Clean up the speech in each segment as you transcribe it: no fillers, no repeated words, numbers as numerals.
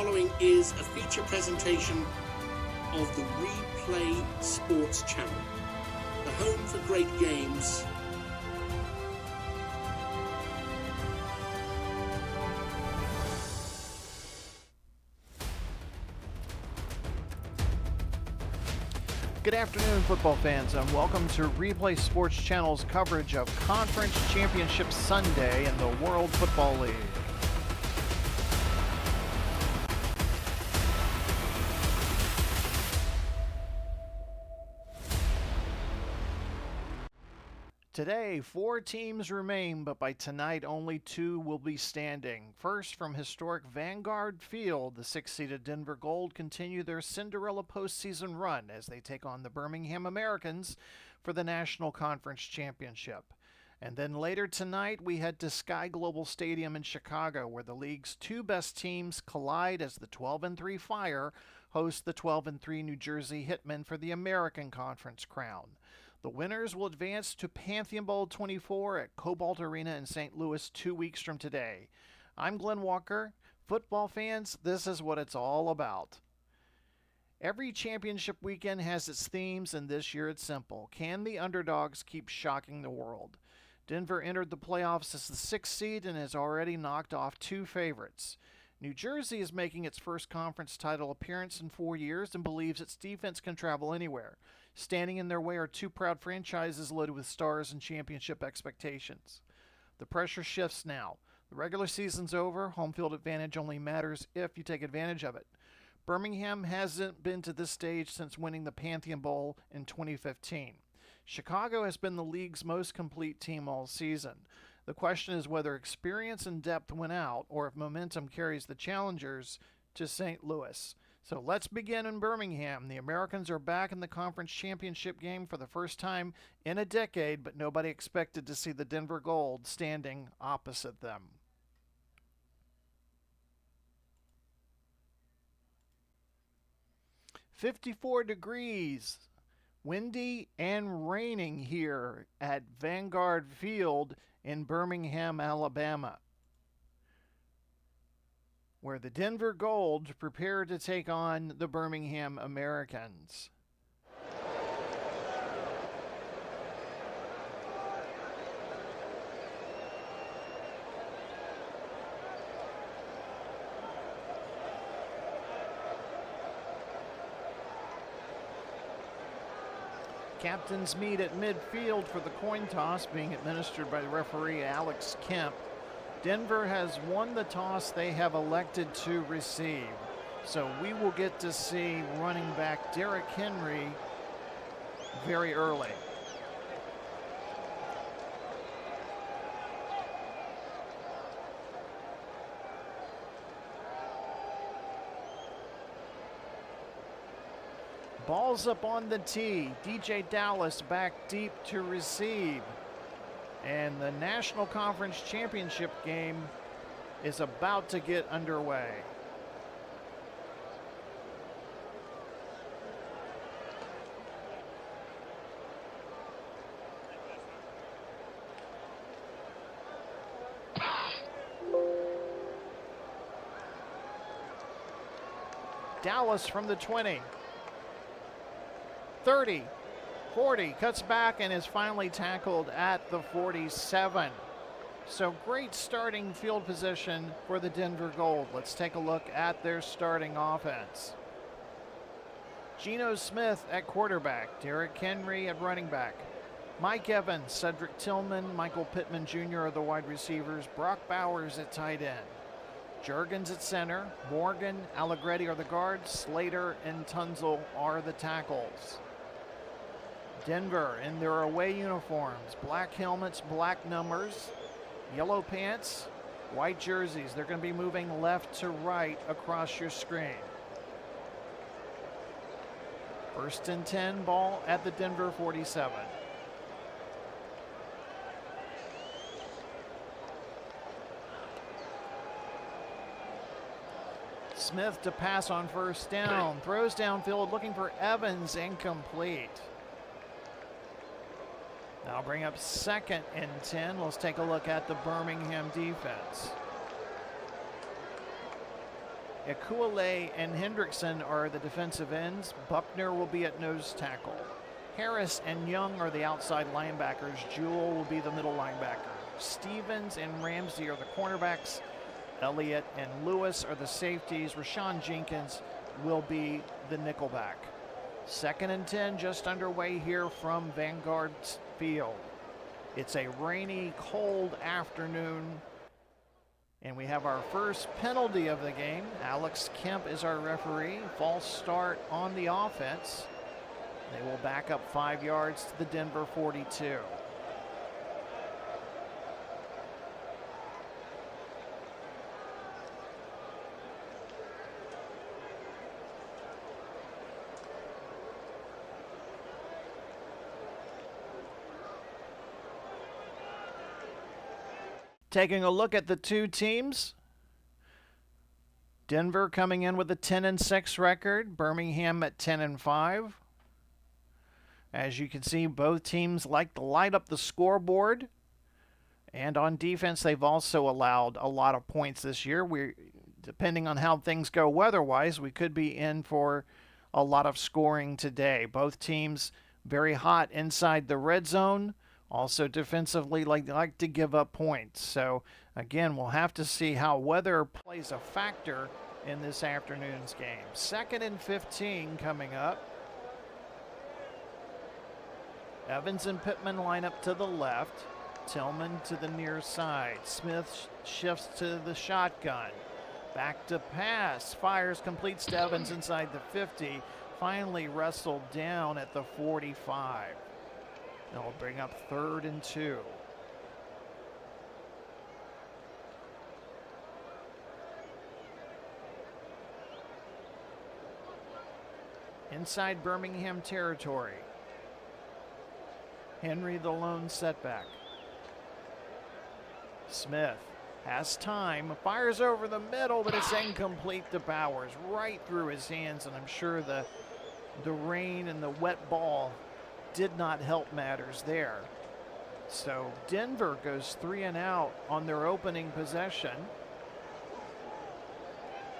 following is a feature presentation of the Replay Sports Channel, the home for great games. Good afternoon, football fans, and welcome to Replay Sports Channel's coverage of Conference Championship Sunday in the World Football League. Today, 4 teams remain, but by tonight only 2 will be standing. First, from historic Vanguard Field, the 6-seeded Denver Gold continue their Cinderella postseason run as they take on the Birmingham Americans for the National Conference Championship. And then later tonight, we head to Sky Global Stadium in Chicago, where the league's 2 best teams collide as the 12-3 Fire host the 12-3 New Jersey Hitmen for the American Conference crown. The winners will advance to Pantheon Bowl XXIV at Cobalt Arena in St. Louis 2 weeks from today. I'm Glenn Walker. Football fans, this is what it's all about. Every championship weekend has its themes, and this year it's simple. Can the underdogs keep shocking the world? Denver entered the playoffs as the 6th seed and has already knocked off 2 favorites. New Jersey is making its first conference title appearance in 4 years and believes its defense can travel anywhere. Standing in their way are 2 proud franchises loaded with stars and championship expectations. The pressure shifts now. The regular season's over. Home field advantage only matters if you take advantage of it. Birmingham hasn't been to this stage since winning the Pantheon Bowl in 2015. Chicago has been the league's most complete team all season. The question is whether experience and depth win out or if momentum carries the challengers to St. Louis. So let's begin in Birmingham. The Americans are back in the conference championship game for the first time in a decade, but nobody expected to see the Denver Gold standing opposite them. "54 degrees, windy and raining here at Vanguard Field in Birmingham, Alabama, where the Denver Gold prepare to take on the Birmingham Americans. Captains meet at midfield for the coin toss being administered by the referee Alex Kemp. Denver has won the toss they have elected to receive. So we will get to see running back Derrick Henry very early. Ball's up on the tee. DJ Dallas back deep to receive. And the National Conference Championship game is about to get underway. Dallas from the 20. 30, 40, cuts back and is finally tackled at the 47. So great starting field position for the Denver Gold. Let's take a look at their starting offense. Geno Smith at quarterback, Derrick Henry at running back, Mike Evans, Cedric Tillman, Michael Pittman Jr. are the wide receivers, Brock Bowers at tight end. Juergens at center, Morgan, Allegretti are the guards, Slater and Tunzel are the tackles. Denver in their away uniforms, black helmets, black numbers, yellow pants, white jerseys. They're going to be moving left to right across your screen. 1st and 10, ball at the Denver 47. Smith to pass on 1st down, throws downfield looking for Evans, incomplete. Now bring up 2nd and 10. Let's take a look at the Birmingham defense. Ekuale and Hendrickson are the defensive ends. Buckner will be at nose tackle. Harris and Young are the outside linebackers. Jewell will be the middle linebacker. Stevens and Ramsey are the cornerbacks. Elliott and Lewis are the safeties. Rashawn Jenkins will be the nickelback. 2nd and 10 just underway here from Vanguard Field. It's a rainy, cold afternoon, and we have our first penalty of the game. Alex Kemp is our referee. False start on the offense. They will back up 5 yards to the Denver 42. Taking a look at the two teams. Denver coming in with a 10-6 record. Birmingham at 10-5. As you can see, both teams like to light up the scoreboard. And on defense, they've also allowed a lot of points this year. Depending on how things go weather-wise, we could be in for a lot of scoring today. Both teams very hot inside the red zone. Also defensively like to give up points. So again, we'll have to see how weather plays a factor in this afternoon's game. 2nd and 15 coming up. Evans and Pittman line up to the left. Tillman to the near side. Smith shifts to the shotgun. Back to pass. Fires, completes to Evans inside the 50. Finally wrestled down at the 45. That'll bring up 3rd and 2. Inside Birmingham territory. Henry the lone setback. Smith has time, fires over the middle, but it's incomplete to Bowers, right through his hands, and I'm sure the rain and the wet ball did not help matters there. So Denver goes 3 and out on their opening possession.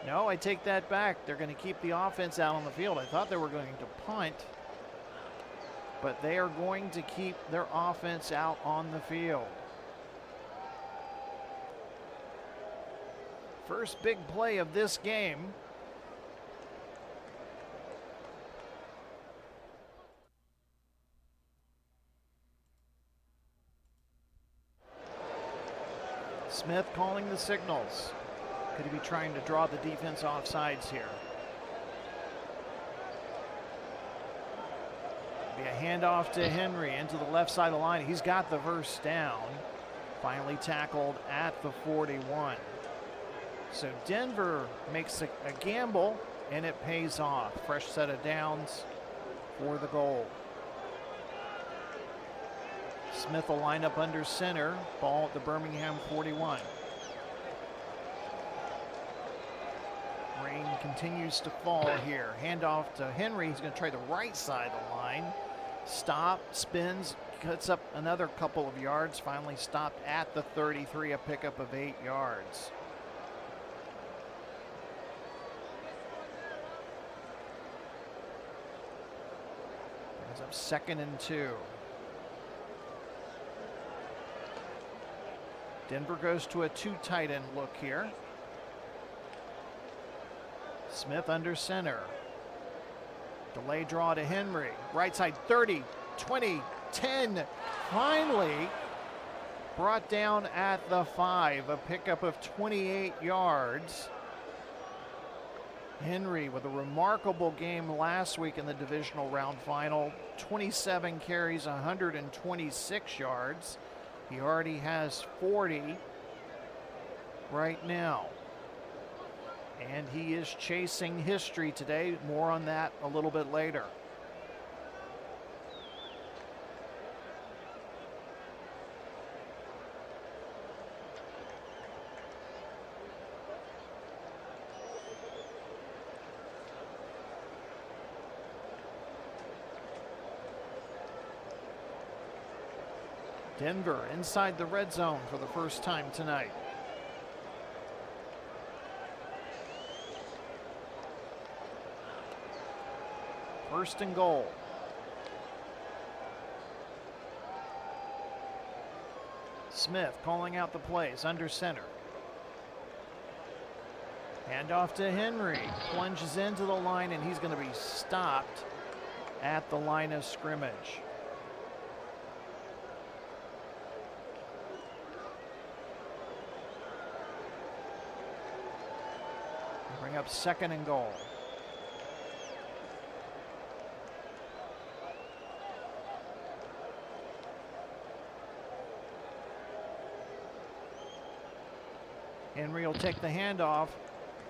No, I take that back. They're going to keep the offense out on the field. I thought they were going to punt, but they are going to keep their offense out on the field. First big play of this game. Smith calling the signals. Could he be trying to draw the defense off sides here? Be a handoff to Henry into the left side of the line. He's got the first down. Finally tackled at the 41. So Denver makes a gamble, and it pays off. Fresh set of downs for the goal. Smith will line up under center. Ball at the Birmingham 41. Rain continues to fall here. Handoff to Henry. He's going to try the right side of the line. Stop, spins, cuts up another couple of yards. Finally stopped at the 33, a pickup of 8 yards. Brings up 2nd and 2. Denver goes to a 2 tight end look here. Smith under center. Delay draw to Henry. Right side 30, 20, 10. Finally brought down at the 5. A pickup of 28 yards. Henry with a remarkable game last week in the divisional round final. 27 carries, 126 yards. He already has 40 right now. And he is chasing history today. More on that a little bit later. Denver inside the red zone for the first time tonight. First and goal. Smith calling out the plays under center. Handoff to Henry. Plunges into the line, and he's going to be stopped at the line of scrimmage. Bring up second and goal. Henry will take the handoff,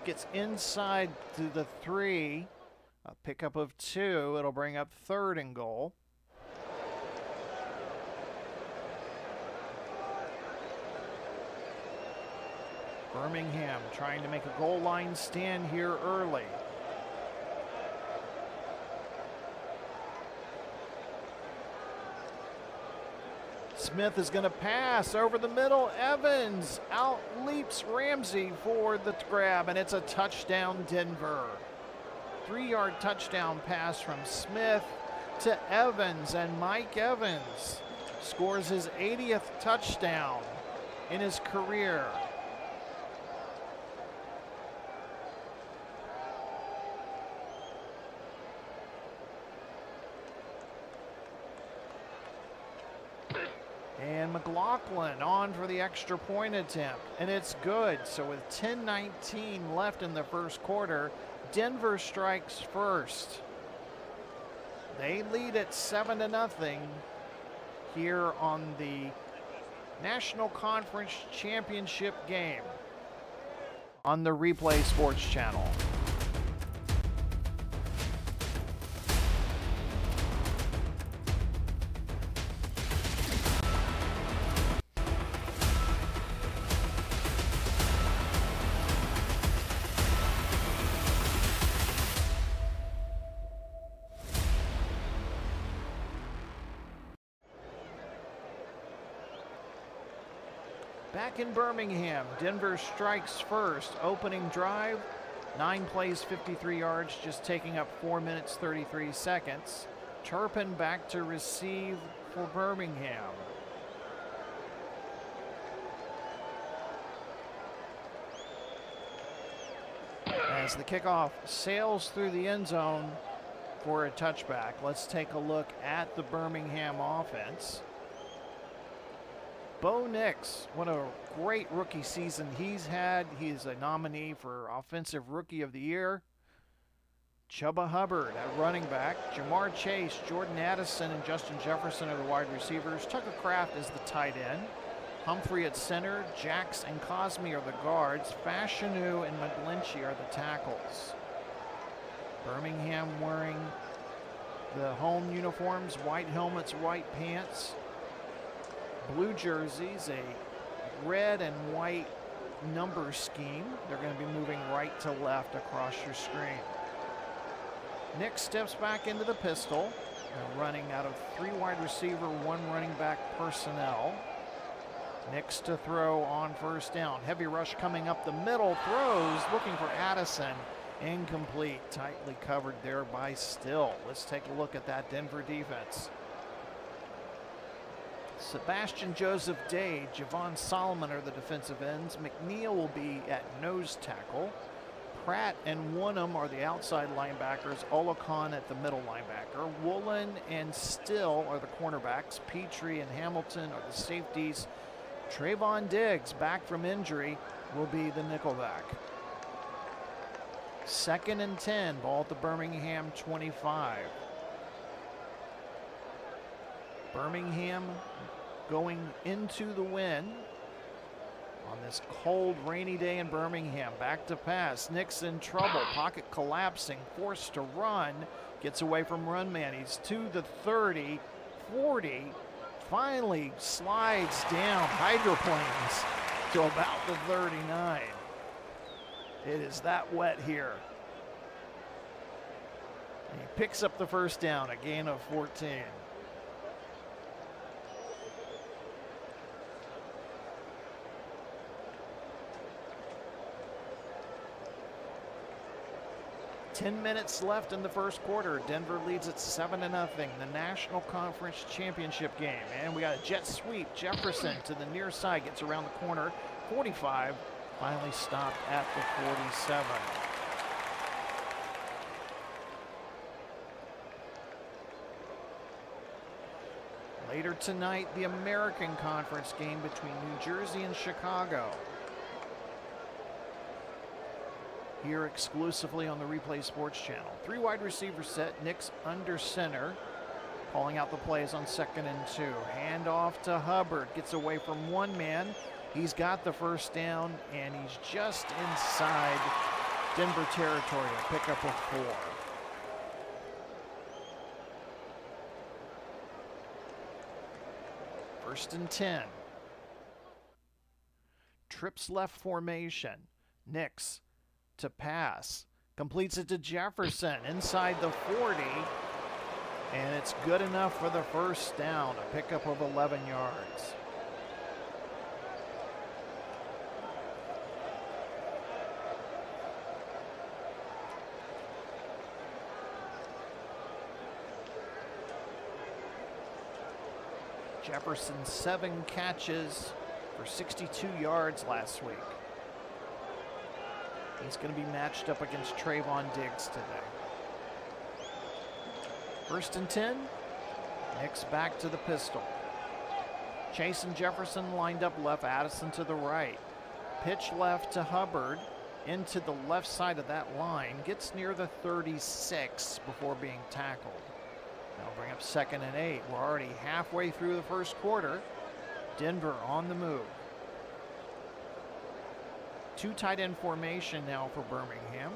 gets inside to the 3, a pickup of 2. It'll bring up third and goal. Birmingham trying to make a goal line stand here early. Smith is going to pass over the middle. Evans out leaps Ramsey for the grab, and it's a touchdown, Denver. 3-yard touchdown pass from Smith to Evans, and Mike Evans scores his 80th touchdown in his career. And McLaughlin on for the extra point attempt, and it's good. So with 10:19 left in the first quarter, Denver strikes first. They lead at 7-0 here on the National Conference Championship game on the Replay Sports Channel. Back in Birmingham, Denver strikes first. Opening drive, 9 plays, 53 yards, just taking up 4 minutes, 33 seconds. Turpin back to receive for Birmingham. As the kickoff sails through the end zone for a touchback. Let's take a look at the Birmingham offense. Bo Nix, what a great rookie season he's had. He's a nominee for Offensive Rookie of the Year. Chuba Hubbard at running back. Jamar Chase, Jordan Addison, and Justin Jefferson are the wide receivers. Tucker Kraft is the tight end. Humphrey at center. Jax and Cosme are the guards. Fashanu and McGlinchey are the tackles. Birmingham wearing the home uniforms, white helmets, white pants. Blue jerseys, a red and white number scheme. They're going to be moving right to left across your screen. Nick steps back into the pistol. They're running out of 3 wide receiver, 1 running back personnel. Nick's to throw on first down. Heavy rush coming up the middle. Throws, looking for Addison. Incomplete, tightly covered there by Still. Let's take a look at that Denver defense. Sebastian Joseph Day, Javon Solomon are the defensive ends. McNeil will be at nose tackle. Pratt and Woonem are the outside linebackers. Olakon at the middle linebacker. Woolen and Still are the cornerbacks. Petrie and Hamilton are the safeties. Trayvon Diggs, back from injury, will be the nickelback. 2nd and 10, ball at the Birmingham 25. Birmingham going into the win on this cold, rainy day in Birmingham. Back to pass. Nick's in trouble. Pocket collapsing. Forced to run. Gets away from run man. He's to the 30, 40. Finally slides down, hydroplanes to about the 39. It is that wet here. And he picks up the first down, a gain of 14. 10 minutes left in the first quarter. Denver leads at 7-0. The National Conference Championship game. And we got a jet sweep. Jefferson to the near side, gets around the corner. 45, finally stopped at the 47. Later tonight, the American Conference game between New Jersey and Chicago. Here exclusively on the Replay Sports Channel. 3 wide receiver set, Nix under center. Calling out the plays on 2nd and 2. Hand off to Hubbard, gets away from one man. He's got the first down, and he's just inside Denver territory, a pickup of 4. First and 10. Trips left formation. Nix to pass. Completes it to Jefferson inside the 40. And it's good enough for the first down, a pickup of 11 yards. Jefferson 7 catches for 62 yards last week. He's going to be matched up against Trayvon Diggs today. First and 10. Nix back to the pistol. Chase and Jefferson lined up left, Addison to the right. Pitch left to Hubbard into the left side of that line. Gets near the 36 before being tackled. That'll bring up 2nd and 8. We're already halfway through the first quarter. Denver on the move. 2 tight end formation now for Birmingham.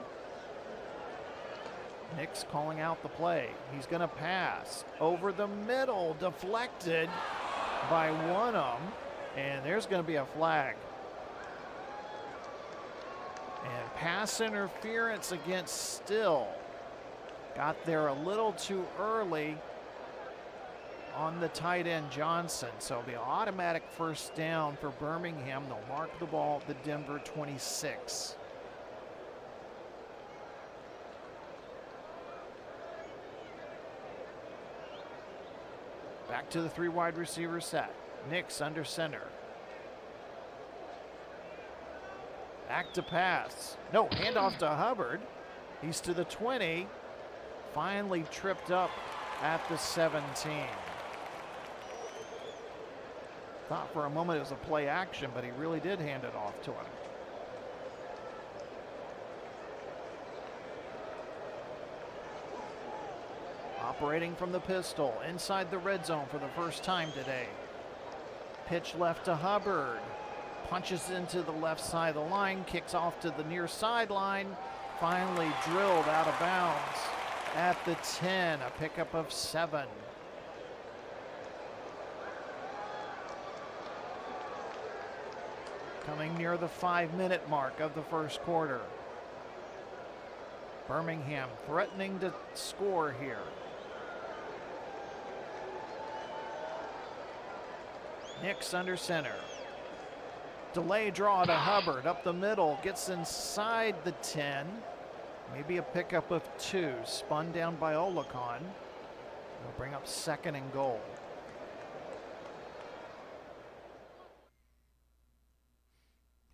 Nix calling out the play. He's going to pass over the middle, deflected by one of them, and there's going to be a flag. And pass interference against Still. Got there a little too early on the tight end Johnson. So it'll be an automatic first down for Birmingham. They'll mark the ball at the Denver 26. Back to the 3 wide receiver set. Nix under center. Back to pass. No, handoff to Hubbard. He's to the 20. Finally tripped up at the 17. Thought for a moment it was a play action, but he really did hand it off to him. Operating from the pistol, inside the red zone for the first time today. Pitch left to Hubbard. Punches into the left side of the line, kicks off to the near sideline. Finally drilled out of bounds at the 10, a pickup of 7. Coming near the 5-minute mark of the first quarter. Birmingham threatening to score here. Nix under center. Delay draw to Hubbard up the middle, gets inside the 10. Maybe a pickup of 2, spun down by Olacon. They'll bring up 2nd and goal.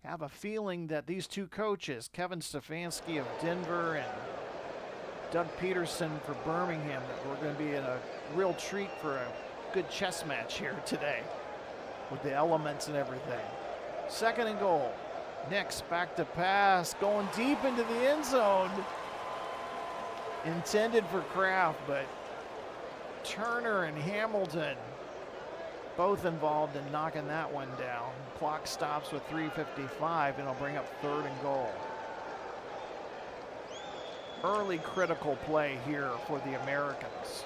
Have a feeling that these 2 coaches, Kevin Stefanski of Denver and Doug Peterson for Birmingham, that we're going to be in a real treat for a good chess match here today with the elements and everything. 2nd and goal. Nix back to pass, going deep into the end zone. Intended for Kraft, but Turner and Hamilton both involved in knocking that one down. Clock stops with 3:55, and it'll bring up 3rd and goal. Early critical play here for the Americans.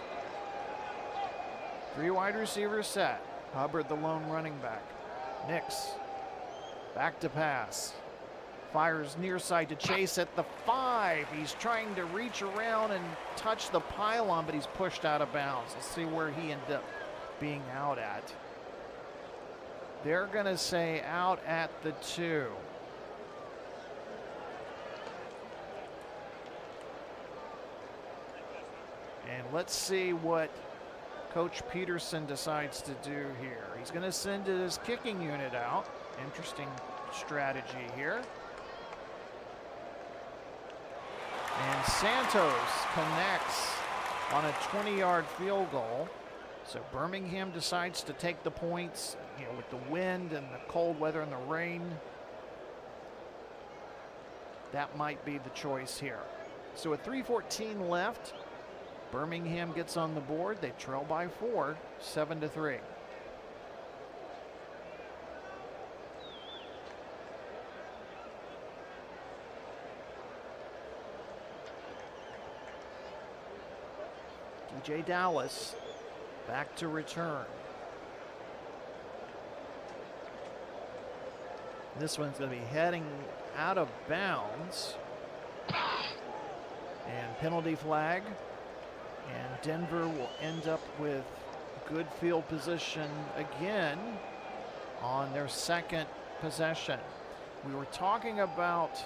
3 wide receivers set. Hubbard the lone running back. Nix back to pass. Fires near side to Chase at the 5. He's trying to reach around and touch the pylon, but he's pushed out of bounds. Let's see where he ended up being out at. They're going to say out at the 2. And let's see what Coach Peterson decides to do here. He's going to send his kicking unit out. Interesting strategy here. And Santos connects on a 20-yard field goal. So Birmingham decides to take the points, with the wind and the cold weather and the rain. That might be the choice here. So with 3:14 left, Birmingham gets on the board. They trail by 4, 7-3. DJ Dallas back to return. This one's going to be heading out of bounds. And penalty flag. And Denver will end up with good field position again on their second possession. We were talking about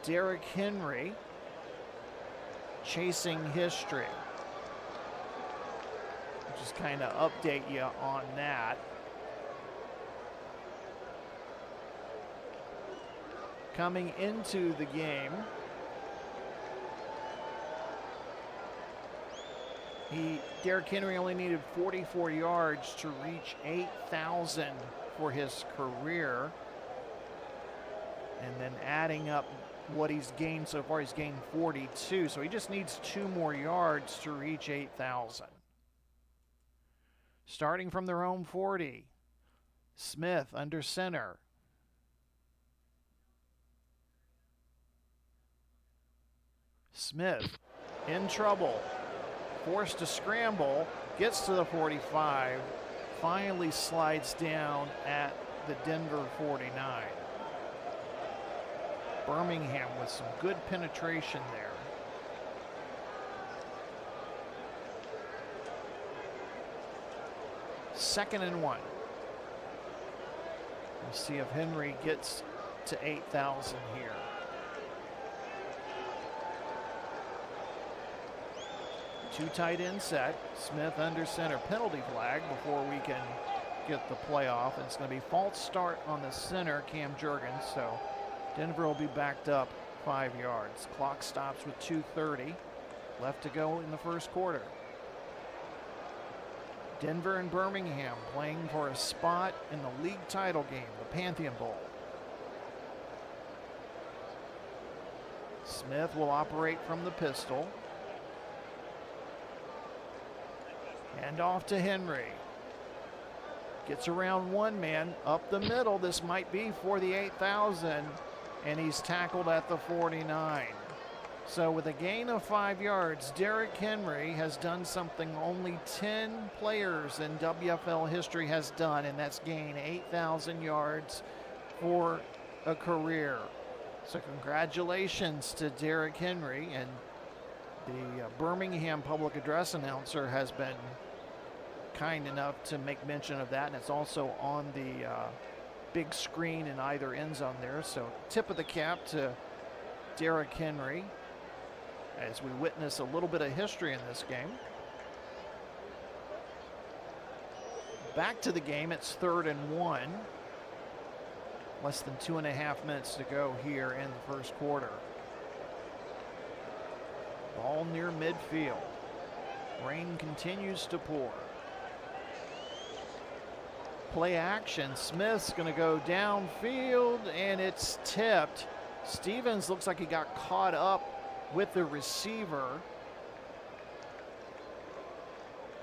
Derrick Henry chasing history. Just kind of update you on that. Coming into the game, Derrick Henry only needed 44 yards to reach 8,000 for his career. And then adding up what he's gained so far, he's gained 42. So he just needs 2 more yards to reach 8,000. Starting from their own 40, Smith under center. Smith in trouble, forced to scramble, gets to the 45, finally slides down at the Denver 49. Birmingham with some good penetration there. Second and 1. We'll see if Henry gets to 8,000 here. Two tight end set. Smith under center. Penalty flag before we can get the play off. It's going to be false start on the center, Cam Jurgens. So Denver will be backed up 5 yards. Clock stops with 2:30 left to go in the first quarter. Denver and Birmingham playing for a spot in the league title game, the Pantheon Bowl. Smith will operate from the pistol. And off to Henry. Gets around one man up the middle. This might be for the 8,000. And he's tackled at the 49. So with a gain of 5 yards, Derrick Henry has done something only 10 players in WFL history has done, and that's gain 8,000 yards for a career. So congratulations to Derrick Henry, and the Birmingham public address announcer has been kind enough to make mention of that, and it's also on the big screen in either end zone there. So tip of the cap to Derrick Henry as we witness a little bit of history in this game. Back to the game, it's 3rd and 1. Less than 2.5 minutes to go here in the first quarter. Ball near midfield. Rain continues to pour. Play action. Smith's going to go downfield, and it's tipped. Stevens looks like he got caught up with the receiver,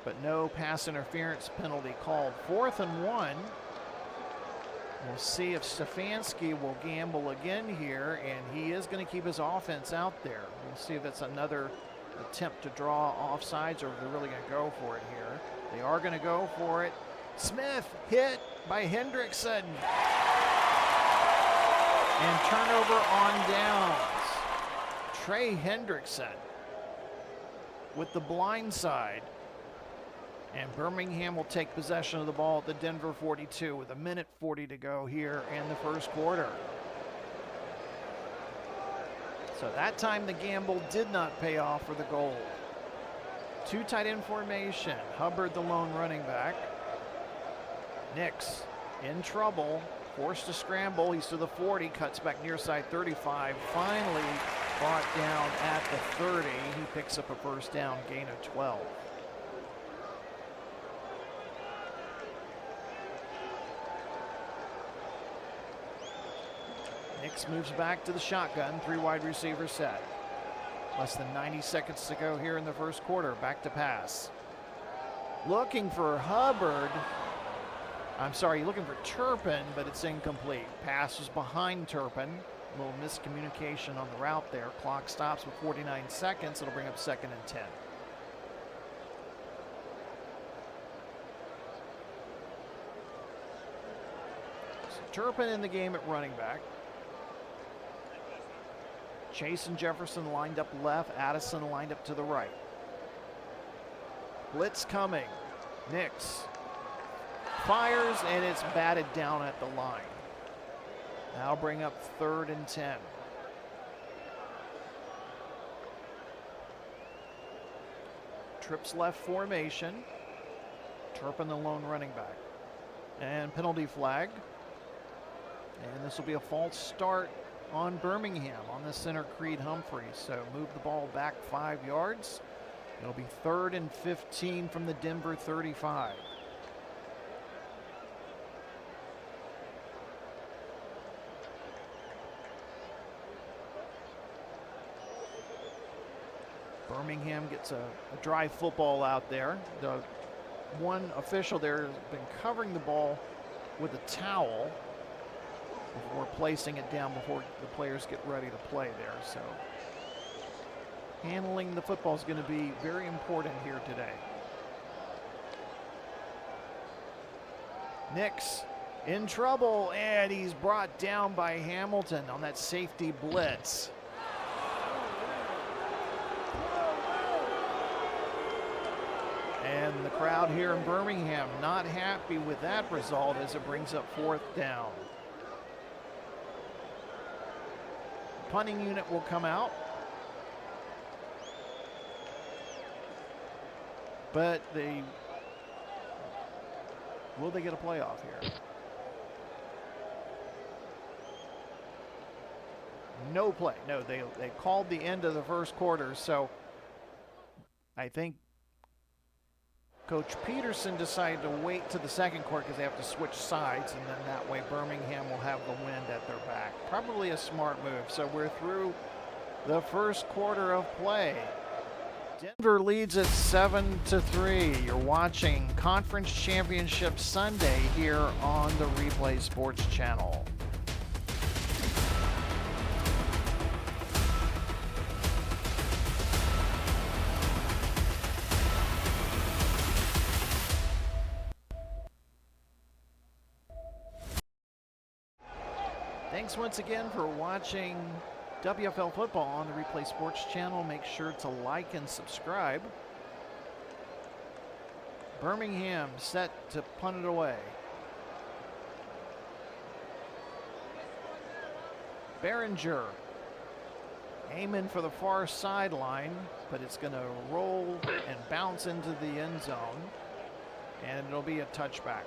but no pass interference penalty called. 4th and 1. We'll see if Stefanski will gamble again here, and he is going to keep his offense out there. We'll see if it's another attempt to draw offsides, or if they're really going to go for it here. They are going to go for it. Smith hit by Hendrickson. And turnover on downs. Trey Hendrickson with the blind side. And Birmingham will take possession of the ball at the Denver 42 with 1:40 to go here in the first quarter. So that time the gamble did not pay off for the Gold. Two tight end formation. Hubbard, the lone running back. Nix in trouble, forced to scramble. He's to the 40, cuts back near side 35. Finally brought down at the 30. He picks up a first down, gain of 12. Nix moves back to the shotgun, three wide receiver set. Less than 90 seconds to go here in the first quarter. Back to pass. Looking for Hubbard. I'm sorry, looking for Turpin, but it's incomplete. Pass was behind Turpin. A little miscommunication on the route there. Clock stops with 49 seconds. It'll bring up 2nd and 10. So Turpin in the game at running back. Chase and Jefferson lined up left. Addison lined up to the right. Blitz coming. Nix fires, and it's batted down at the line. That'll bring up 3rd and 10. Trips left formation. Turpin the lone running back. And penalty flag. And this will be a false start on Birmingham on the center, Creed Humphreys. So move the ball back 5 yards. It'll be 3rd and 15 from the Denver 35. Birmingham gets a dry football out there. The one official there has been covering the ball with a towel before placing it down before the players get ready to play there. So handling the football is going to be very important here today. Nix in trouble, and he's brought down by Hamilton on that safety blitz. And the crowd here in Birmingham not happy with that result as it brings up 4th down. Punting unit will come out. But will they get a playoff here? No play. No, they called the end of the first quarter, so I think Coach Peterson decided to wait to the second quarter because they have to switch sides, and then that way Birmingham will have the wind at their back. Probably a smart move. So we're through the first quarter of play. Denver leads at 7-3. You're watching Conference Championship Sunday here on the Replay Sports Channel. Thanks once again for watching WFL football on the Replay Sports Channel. Make sure to like and subscribe. Birmingham set to punt it away. Behringer aiming for the far sideline, but it's going to roll and bounce into the end zone, and it'll be a touchback.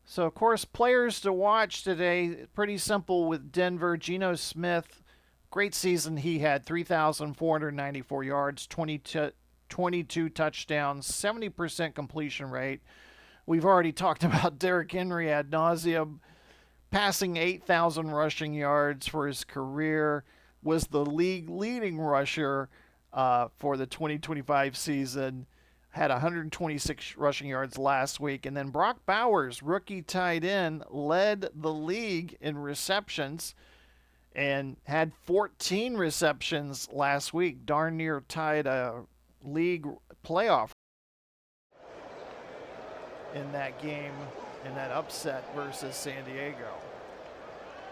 So, of course, players to watch today, pretty simple with Denver. Geno Smith, great season he had, 3,494 yards, 22 touchdowns, 70% completion rate. We've already talked about Derrick Henry ad nauseum, passing 8,000 rushing yards for his career, was the league leading rusher for the 2025 season. Had 126 rushing yards last week. And then Brock Bowers, rookie tight end, led the league in receptions and had 14 receptions last week. Darn near tied a league playoff in that game, in that upset versus San Diego.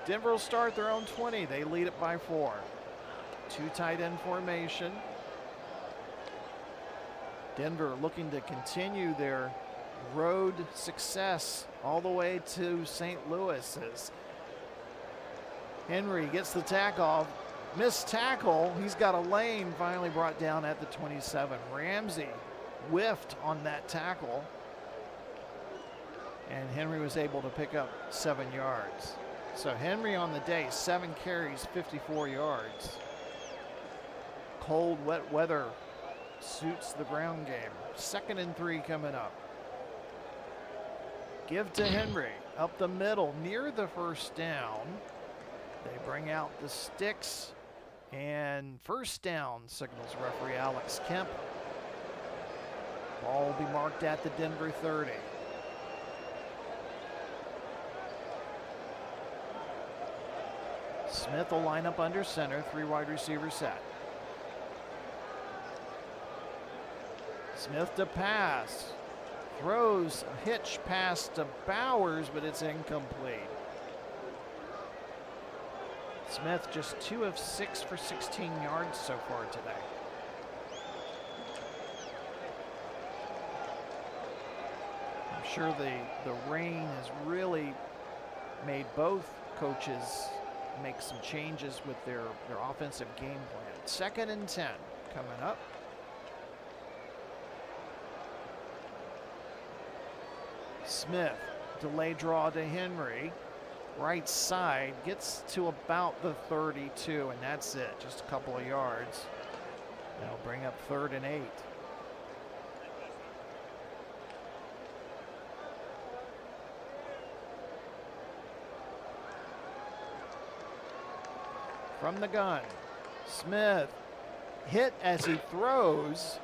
Denver will start their own 20. They lead it by 4. Two tight end formation. Denver looking to continue their road success all the way to St. Louis as Henry gets the tackle off. Missed tackle. He's got a lane finally brought down at the 27. Ramsey whiffed on that tackle, and Henry was able to pick up 7 yards. So Henry on the day, 7 carries, 54 yards. Cold, wet weather suits the ground game. 2nd and 3 coming up. Give to Henry, up the middle, near the first down. They bring out the sticks, and first down, signals referee Alex Kemp. Ball will be marked at the Denver 30. Smith will line up under center, 3 wide receiver set. Smith to pass. Throws a hitch pass to Bowers, but it's incomplete. Smith just 2 of 6 for 16 yards so far today. I'm sure the rain has really made both coaches make some changes with their offensive game plan. 2nd and 10 coming up. Smith, delay draw to Henry. Right side, gets to about the 32, and that's it. Just a couple of yards. That'll bring up 3rd and 8. From the gun, Smith hit as he throws.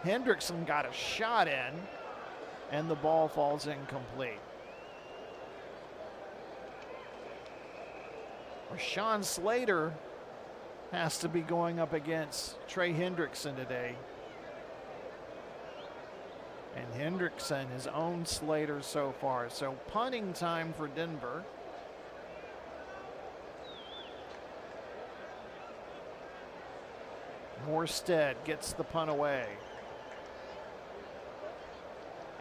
Hendrickson got a shot in, and the ball falls incomplete. Rashawn Slater has to be going up against Trey Hendrickson today. And Hendrickson has owned Slater so far. So punting time for Denver. Morstead gets the punt away.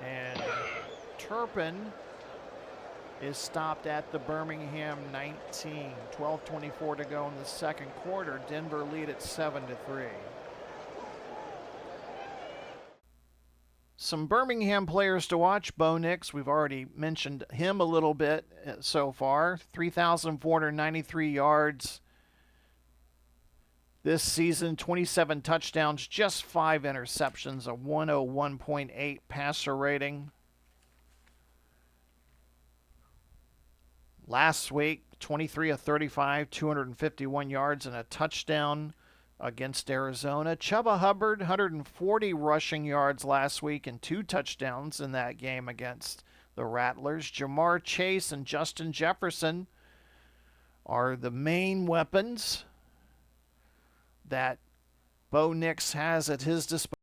And Turpin is stopped at the Birmingham 19. 12:24 to go in the 2nd quarter. Denver lead at 7-3. Some Birmingham players to watch. Bo Nix, we've already mentioned him a little bit so far. 3,493 yards this season, 27 touchdowns, just 5 interceptions, a 101.8 passer rating. Last week, 23 of 35, 251 yards and a touchdown against Arizona. Chuba Hubbard, 140 rushing yards last week and 2 touchdowns in that game against the Rattlers. Jamar Chase and Justin Jefferson are the main weapons that Bo Nix has at his disposal.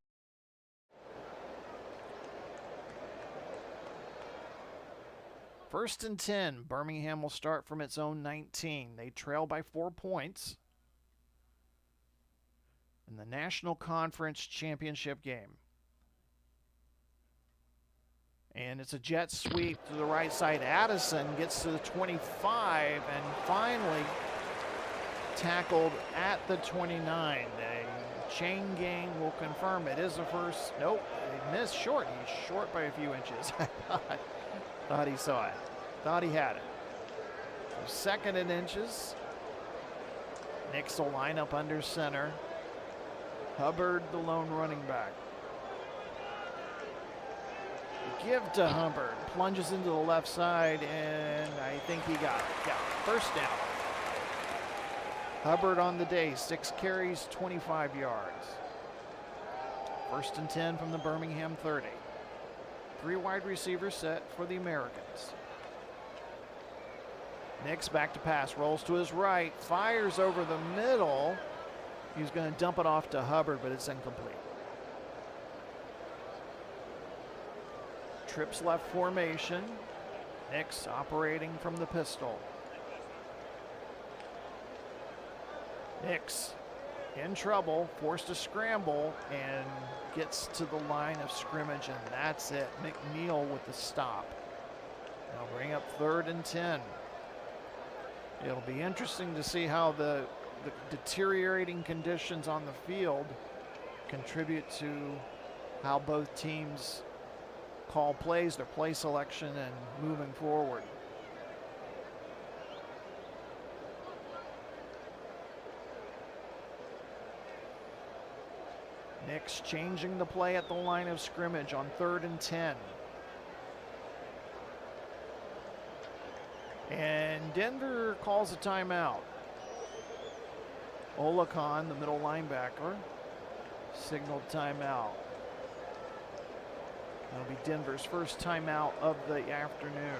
First and 10, Birmingham will start from its own 19. They trail by 4 points in the National Conference Championship game. And it's a jet sweep to the right side. Addison gets to the 25 and finally tackled at the 29. The chain gang will confirm it is a first. Nope, he missed short. He's short by a few inches. Thought he saw it. Thought he had it. So 2nd and inches. Nix will line up under center. Hubbard, the lone running back. Give to Hubbard. Plunges into the left side, and I think he got it. Yeah, first down. Hubbard on the day, 6 carries, 25 yards. First and 10 from the Birmingham 30. 3 wide receivers set for the Americans. Nix back to pass, rolls to his right, fires over the middle. He's going to dump it off to Hubbard, but it's incomplete. Trips left formation. Nix operating from the pistol. Nix in trouble, forced to scramble, and gets to the line of scrimmage, and that's it. McNeil with the stop. They'll bring up 3rd and 10. It'll be interesting to see how the deteriorating conditions on the field contribute to how both teams call plays, their play selection, and moving forward. Nick's changing the play at the line of scrimmage on 3rd and 10. And Denver calls a timeout. Olakon, the middle linebacker, signaled timeout. That'll be Denver's first timeout of the afternoon.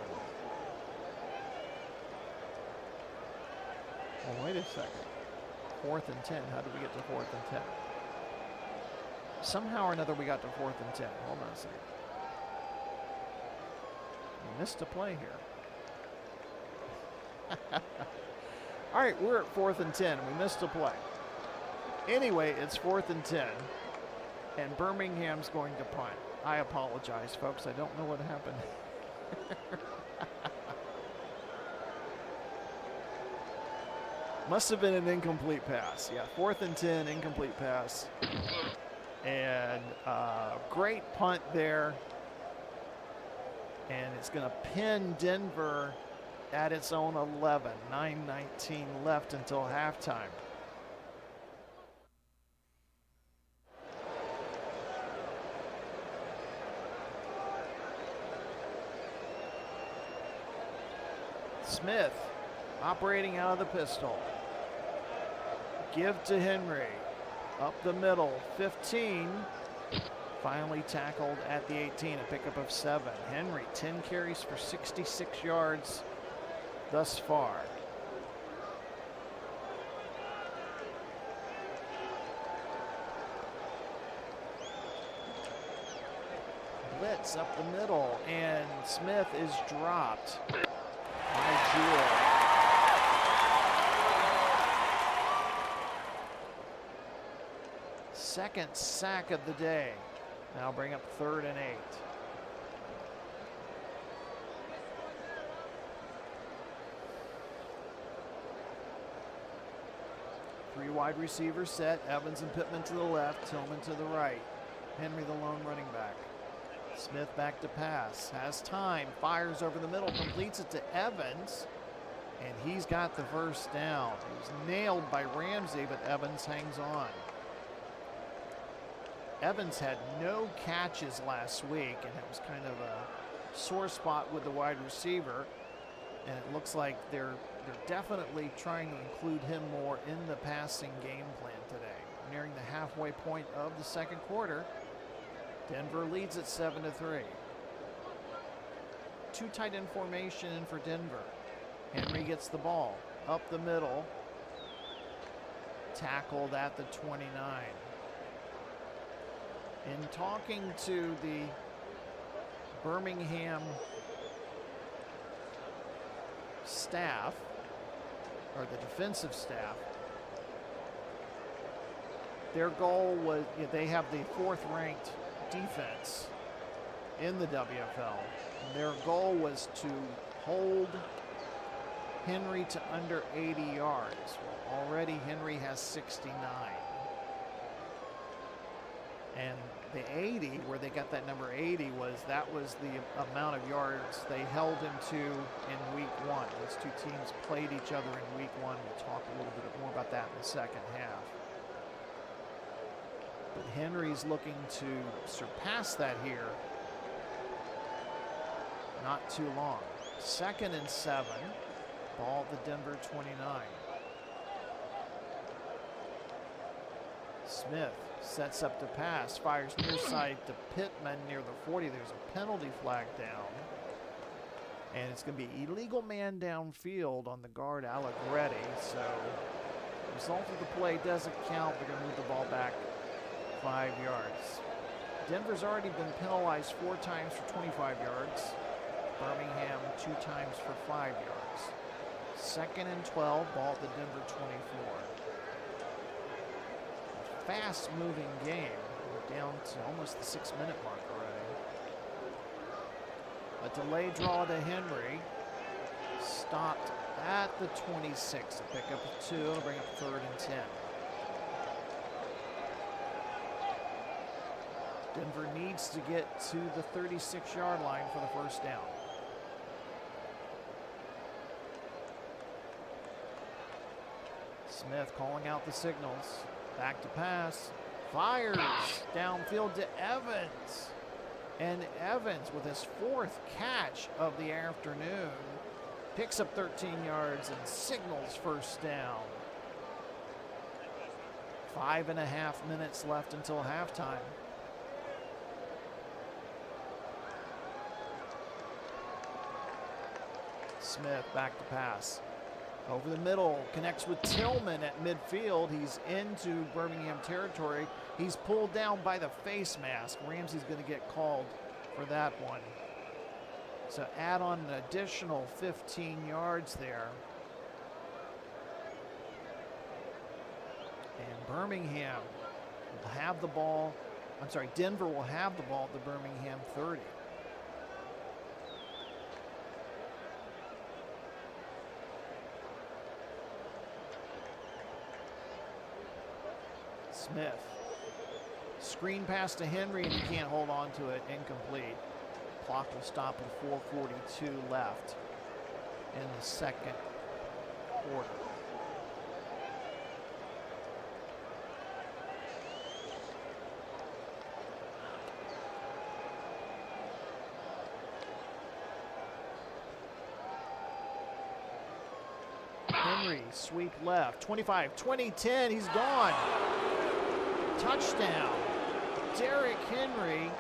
Well, wait a second. 4th and 10. How did we get to 4th and 10? Somehow or another we got to 4th and 10. Hold on a second. We missed a play here. All right, we're at 4th and 10. We missed a play. Anyway, it's 4th and 10, and Birmingham's going to punt. I apologize, folks. I don't know what happened. Must have been an incomplete pass. Yeah, 4th and 10, incomplete pass. And great punt there. And it's going to pin Denver at its own 11. 9:19 left until halftime. Smith operating out of the pistol. Give to Henry. Up the middle, 15. Finally tackled at the 18, a pickup of 7. Henry, 10 carries for 66 yards thus far. Blitz up the middle, and Smith is dropped by Jewell. Second sack of the day. Now bring up 3rd and 8. Three wide receivers set. Evans and Pittman to the left. Tillman to the right. Henry the lone running back. Smith back to pass. Has time. Fires over the middle. Completes it to Evans. And he's got the first down. He was nailed by Ramsey, but Evans hangs on. Evans had no catches last week, and it was kind of a sore spot with the wide receiver. And it looks like they're definitely trying to include him more in the passing game plan today. Nearing the halfway point of the second quarter, Denver leads at 7-3. Two tight end formation in for Denver. Henry gets the ball up the middle, tackled at the 29. In talking to the Birmingham staff, or the defensive staff, their goal was, they have the 4th ranked defense in the WFL. And their goal was to hold Henry to under 80 yards. Well, already Henry has 69. And the 80, where they got that number 80, that was the amount of yards they held him to in week 1. Those two teams played each other in week 1. We'll talk a little bit more about that in the second half. But Henry's looking to surpass that here. Not too long. 2nd and 7. Ball at the Denver 29. Smith sets up to pass, fires near side to Pittman near the 40. There's a penalty flag down. And it's going to be illegal man downfield on the guard Allegretti. So the result of the play doesn't count. They're going to move the ball back 5 yards. Denver's already been penalized 4 times for 25 yards. Birmingham 2 times for 5 yards. 2nd and 12, ball at the Denver 24. fast-moving game. We're down to almost the 6-minute mark already. A delay draw to Henry. Stopped at the 26. A pick up of 2. It'll bring up 3rd and 10. Denver needs to get to the 36-yard line for the first down. Smith calling out the signals. Back to pass. Fires downfield to Evans. And Evans, with his 4th catch of the afternoon, picks up 13 yards and signals first down. 5.5 minutes left until halftime. Smith back to pass. Over the middle, connects with Tillman at midfield. He's into Birmingham territory. He's pulled down by the face mask. Ramsey's going to get called for that one. So add on an additional 15 yards there. And Birmingham will have the ball. I'm sorry, Denver will have the ball at the Birmingham 30. Smith. Screen pass to Henry, and he can't hold on to it. Incomplete. Clock will stop with 4:42 left in the second quarter. Henry, sweep left. 25, 20, 10. He's gone. Touchdown. Derrick Henry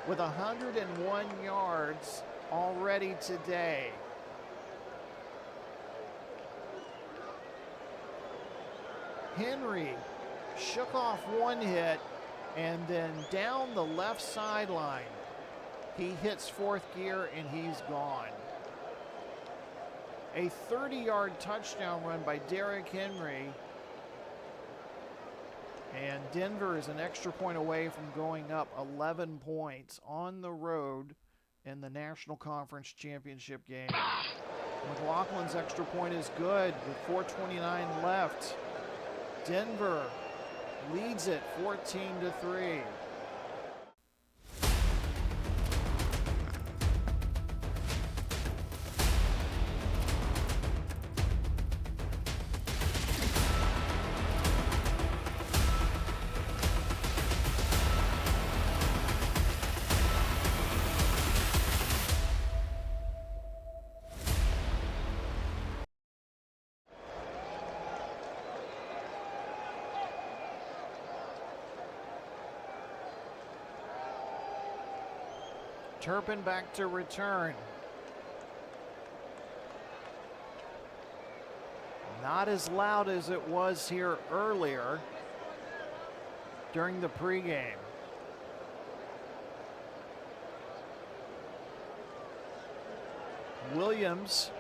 with 101 yards already today. Henry shook off one hit, and then down the left sideline, he hits 4th gear and he's gone. A 30-yard touchdown run by Derrick Henry. And Denver is an extra point away from going up 11 points on the road in the National Conference Championship game. McLaughlin's extra point is good with 4:29 left. Denver leads it 14-3. Turpin back to return. Not as loud as it was here earlier during the pregame. Williams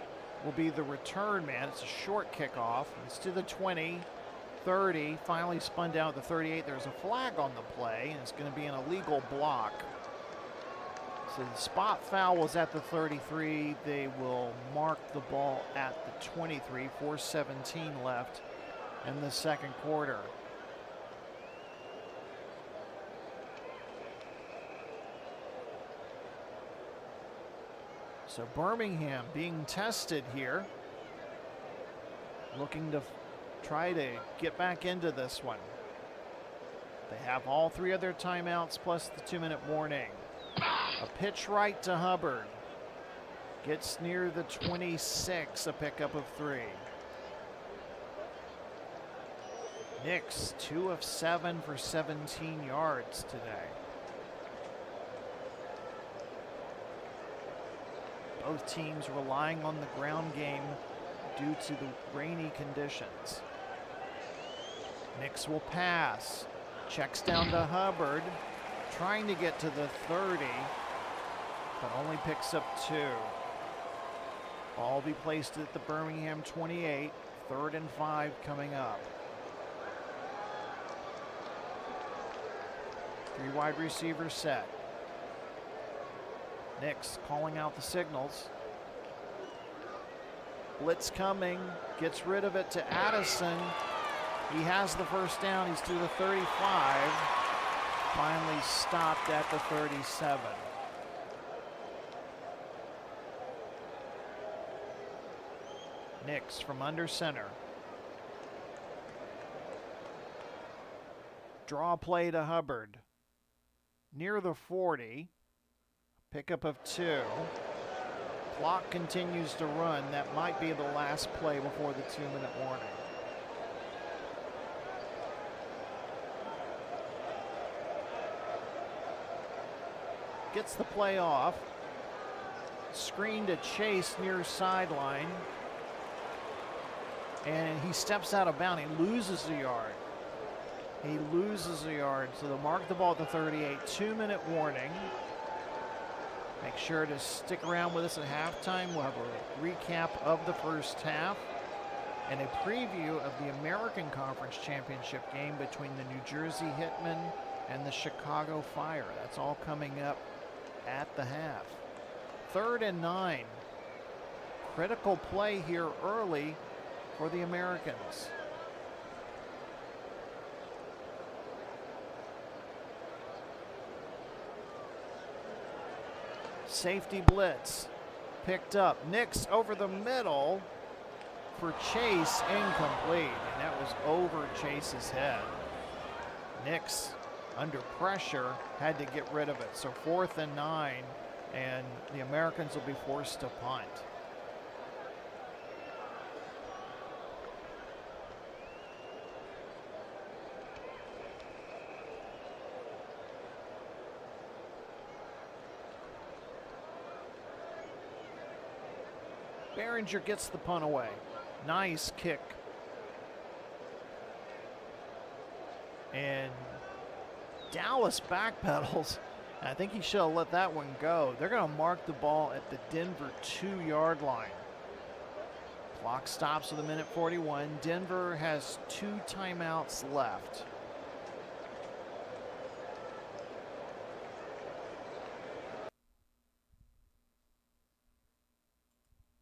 will be the return man. It's a short kickoff. It's to the 20, 30, finally spun down at the 38. There's a flag on the play, and it's going to be an illegal block. So the spot foul was at the 33. They will mark the ball at the 23. 4:17 left in the second quarter. So Birmingham being tested here, looking to try to get back into this one. They have all 3 of their timeouts plus the 2-minute warning. A pitch right to Hubbard. Gets near the 26, a pickup of 3. Nix, 2 of 7 for 17 yards today. Both teams relying on the ground game due to the rainy conditions. Nix will pass. Checks down to Hubbard. Trying to get to the 30, but only picks up 2. Ball will be placed at the Birmingham 28, 3rd and 5 coming up. Three wide receivers set. Nix calling out the signals. Blitz coming, gets rid of it to Addison. He has the first down, he's to the 35. Finally stopped at the 37. Nix from under center. Draw play to Hubbard. Near the 40. Pickup of 2. Clock continues to run. That might be the last play before the 2-minute warning. Gets the play off. Screen to Chase near sideline. And he steps out of bounds. He loses a yard. He loses a yard. So they'll mark the ball at the 38. 2-minute warning. Make sure to stick around with us at halftime. We'll have a recap of the first half and a preview of the American Conference Championship game between the New Jersey Hitmen and the Chicago Fire. That's all coming up at the half. 3rd and 9. Critical play here early for the Americans. Safety blitz picked up. Nix over the middle for Chase, incomplete, and that was over Chase's head. Nix under pressure had to get rid of it. So 4th and 9, and the Americans will be forced to punt. Behringer gets the punt away. Nice kick. And Dallas backpedals. I think he should have let that one go. They're going to mark the ball at the Denver 2-yard line. Clock stops with 1:41. Denver has 2 timeouts left.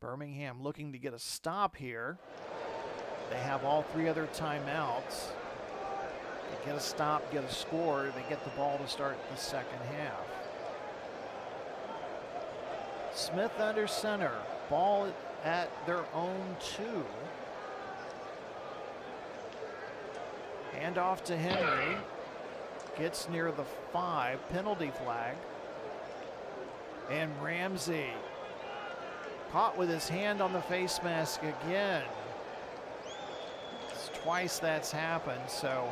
Birmingham looking to get a stop here. They have all 3 other timeouts. They get a stop, get a score, they get the ball to start the second half. Smith under center. Ball at their own 2. Hand off to Henry. Gets near the 5. Penalty flag. And Ramsey caught with his hand on the face mask again. It's twice that's happened, so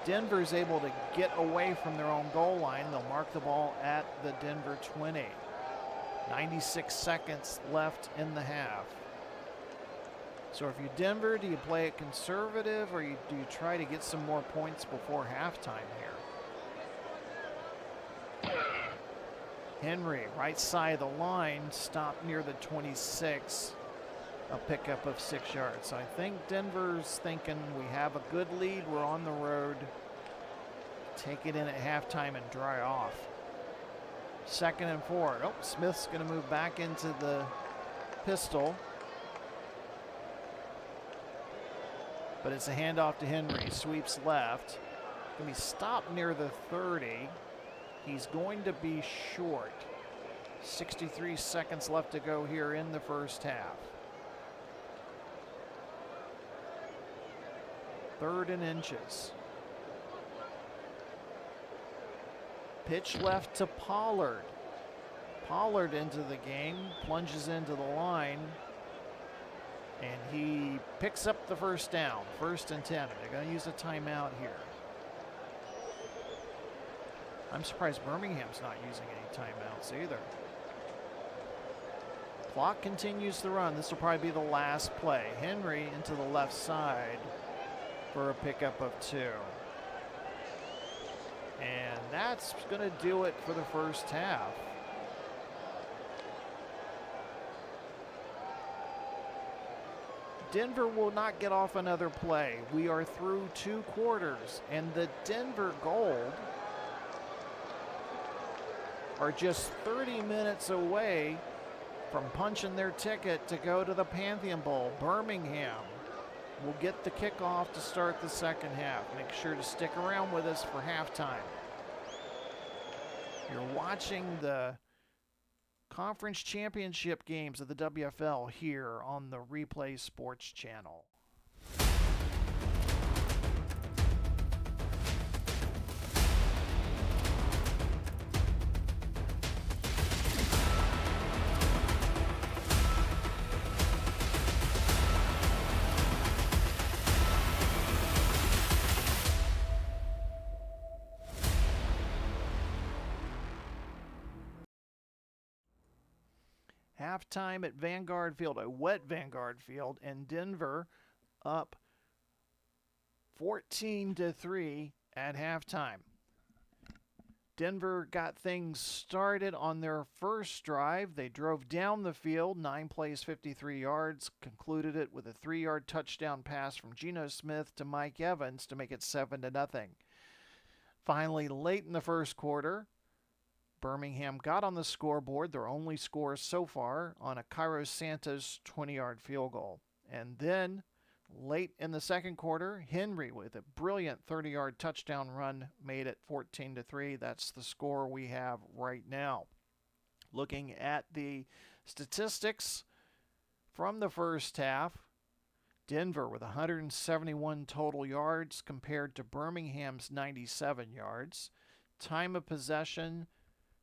Denver's able to get away from their own goal line. They'll mark the ball at the Denver 20. 96 seconds left in the half. So if you're Denver, do you play it conservative or do you try to get some more points before halftime here? Henry, right side of the line, stopped near the 26. A pickup of 6 yards. So I think Denver's thinking we have a good lead. We're on the road. Take it in at halftime and dry off. 2nd and 4. Oh, Smith's going to move back into the pistol. But it's a handoff to Henry. Sweeps left. Going to be stopped near the 30. He's going to be short. 63 seconds left to go here in the first half. 3rd and inches. Pitch left to Pollard. Pollard into the game, plunges into the line, and he picks up the first down. 1st and 10. They're going to use a timeout here. I'm surprised Birmingham's not using any timeouts either. Clock continues to run. This will probably be the last play. Henry into the left side for a pickup of 2. And that's going to do it for the first half. Denver will not get off another play. We are through 2 quarters, and the Denver Gold are just 30 minutes away from punching their ticket to go to the Pantheon Bowl. Birmingham will get the kickoff to start the second half. Make sure to stick around with us for halftime. You're watching the conference championship games of the WFL here on the Replay Sports Channel. Halftime at Vanguard Field, a wet Vanguard Field, and Denver up 14-3 at halftime. Denver got things started on their first drive. They drove down the field, 9 plays, 53 yards, concluded it with a 3-yard touchdown pass from Geno Smith to Mike Evans to make it 7-0. Finally, late in the first quarter, Birmingham got on the scoreboard, their only score so far, on a Cairo Santos 20-yard field goal. And then, late in the second quarter, Henry with a brilliant 30-yard touchdown run made it 14-3. That's the score we have right now. Looking at the statistics from the first half, Denver with 171 total yards compared to Birmingham's 97 yards. Time of possession,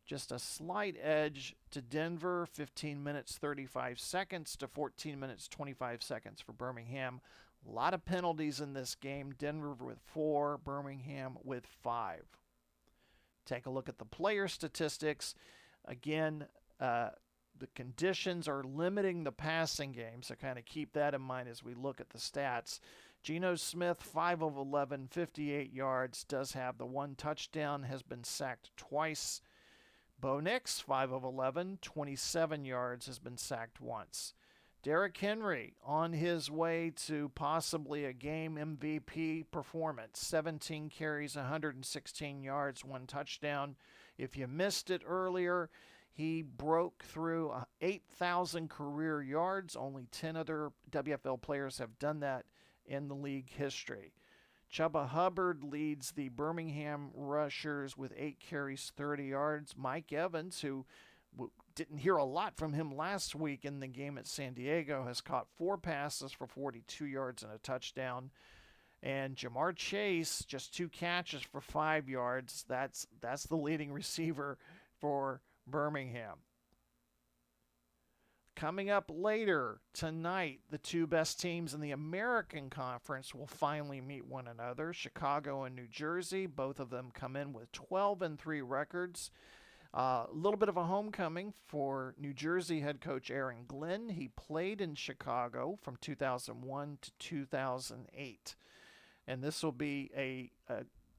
just a slight edge to Denver, 15 minutes 35 seconds to 14 minutes 25 seconds for Birmingham. A lot of penalties in this game. Denver with 4, Birmingham with 5. Take a look at the player statistics. Again, the conditions are limiting the passing game, so kind of keep that in mind as we look at the stats. Geno Smith, 5 of 11, 58 yards, does have the 1 touchdown, has been sacked twice. Bo Nix, 5 of 11, 27 yards, has been sacked once. Derrick Henry on his way to possibly a game MVP performance. 17 carries, 116 yards, 1 touchdown. If you missed it earlier, he broke through 8,000 career yards. Only 10 other WFL players have done that in the league history. Chuba Hubbard leads the Birmingham rushers with 8 carries, 30 yards. Mike Evans, who didn't hear a lot from him last week in the game at San Diego, has caught 4 passes for 42 yards and a touchdown. And Jamar Chase, just 2 catches for 5 yards. That's the leading receiver for Birmingham. Coming up later tonight, the 2 best teams in the American Conference will finally meet one another. Chicago and New Jersey, both of them come in with 12-3 records. A little bit of a homecoming for New Jersey head coach Aaron Glenn. He played in Chicago from 2001 to 2008. And this will be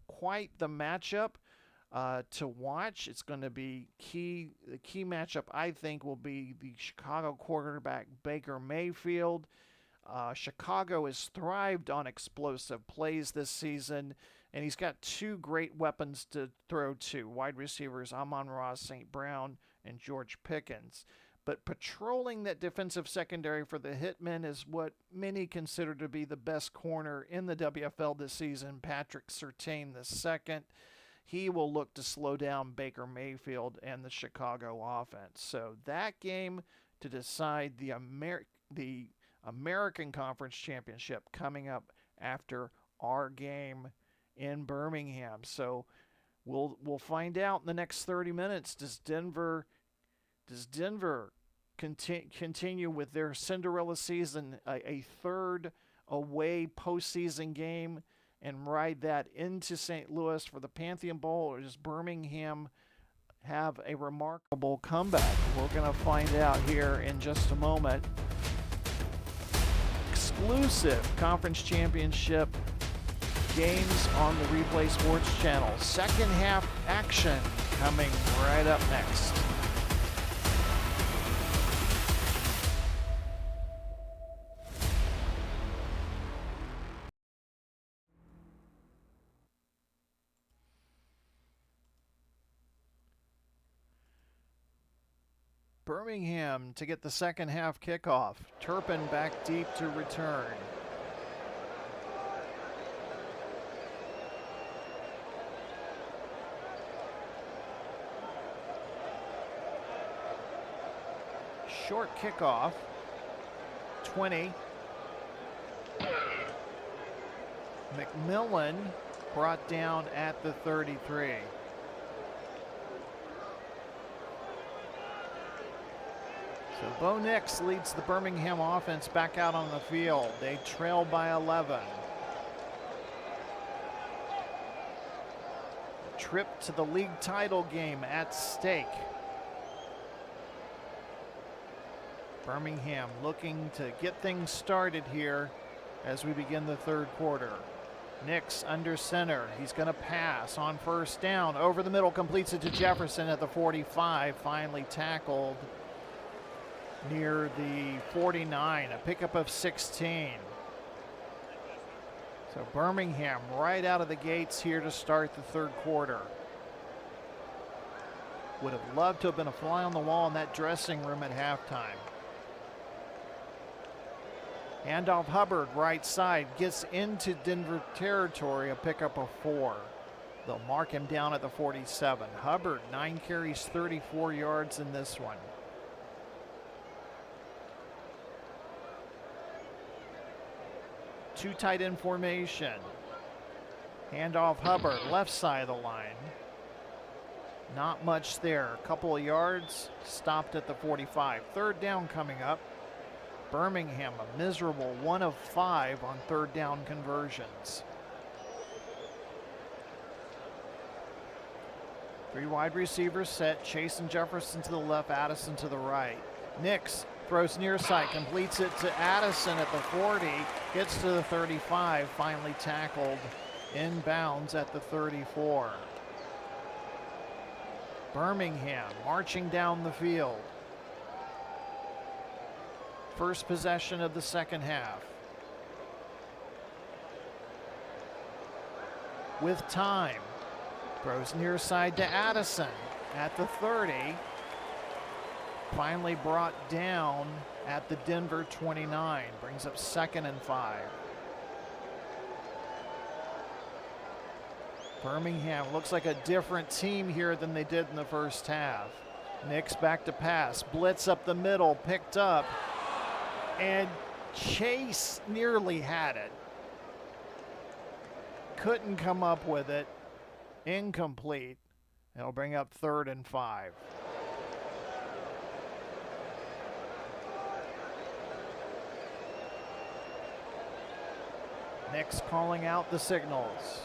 quite the matchup to watch. It's going to be key. The key matchup, I think, will be the Chicago quarterback Baker Mayfield. Chicago has thrived on explosive plays this season, and he's got 2 great weapons to throw to, wide receivers Amon-Ra St. Brown and George Pickens. But patrolling that defensive secondary for the Hitmen is what many consider to be the best corner in the WFL this season, Patrick Surtain II. He will look to slow down Baker Mayfield and the Chicago offense. So that game to decide the American Conference Championship coming up after our game in Birmingham. So we'll find out in the next 30 minutes. Does Denver continue with their Cinderella season, a third away postseason game, and ride that into St. Louis for the Pantheon Bowl, or does Birmingham have a remarkable comeback? We're going to find out here in just a moment. Exclusive conference championship games on the Replay Sports Channel. Second half action coming right up next. Birmingham to get the second half kickoff. Turpin back deep to return. Short kickoff. 20. McMillan brought down at the 33. So Bo Nix leads the Birmingham offense back out on the field. They trail by 11. A trip to the league title game at stake. Birmingham looking to get things started here as we begin the third quarter. Nix under center. He's going to pass on first down. Over the middle, completes it to Jefferson at the 45. Finally tackled near the 49, a pickup of 16. So Birmingham right out of the gates here to start the third quarter. Would have loved to have been a fly on the wall in that dressing room at halftime. Handoff Hubbard, right side, gets into Denver territory, a pickup of 4. They'll mark him down at the 47. Hubbard, 9 carries, 34 yards in this one. Two tight end formation. Handoff Hubbard, left side of the line. Not much there. A couple of yards, stopped at the 45. Third down coming up. Birmingham, a miserable 1 of 5 on third down conversions. 3 wide receivers set. Chase and Jefferson to the left, Addison to the right. Nix throws near side, completes it to Addison at the 40, gets to the 35, finally tackled inbounds at the 34. Birmingham marching down the field. First possession of the second half. With time, throws near side to Addison at the 30. Finally brought down at the Denver 29. Brings up 2nd and 5. Birmingham looks like a different team here than they did in the first half. Nix back to pass. Blitz up the middle. Picked up. And Chase nearly had it. Couldn't come up with it. Incomplete. It'll bring up 3rd and 5. Nix calling out the signals.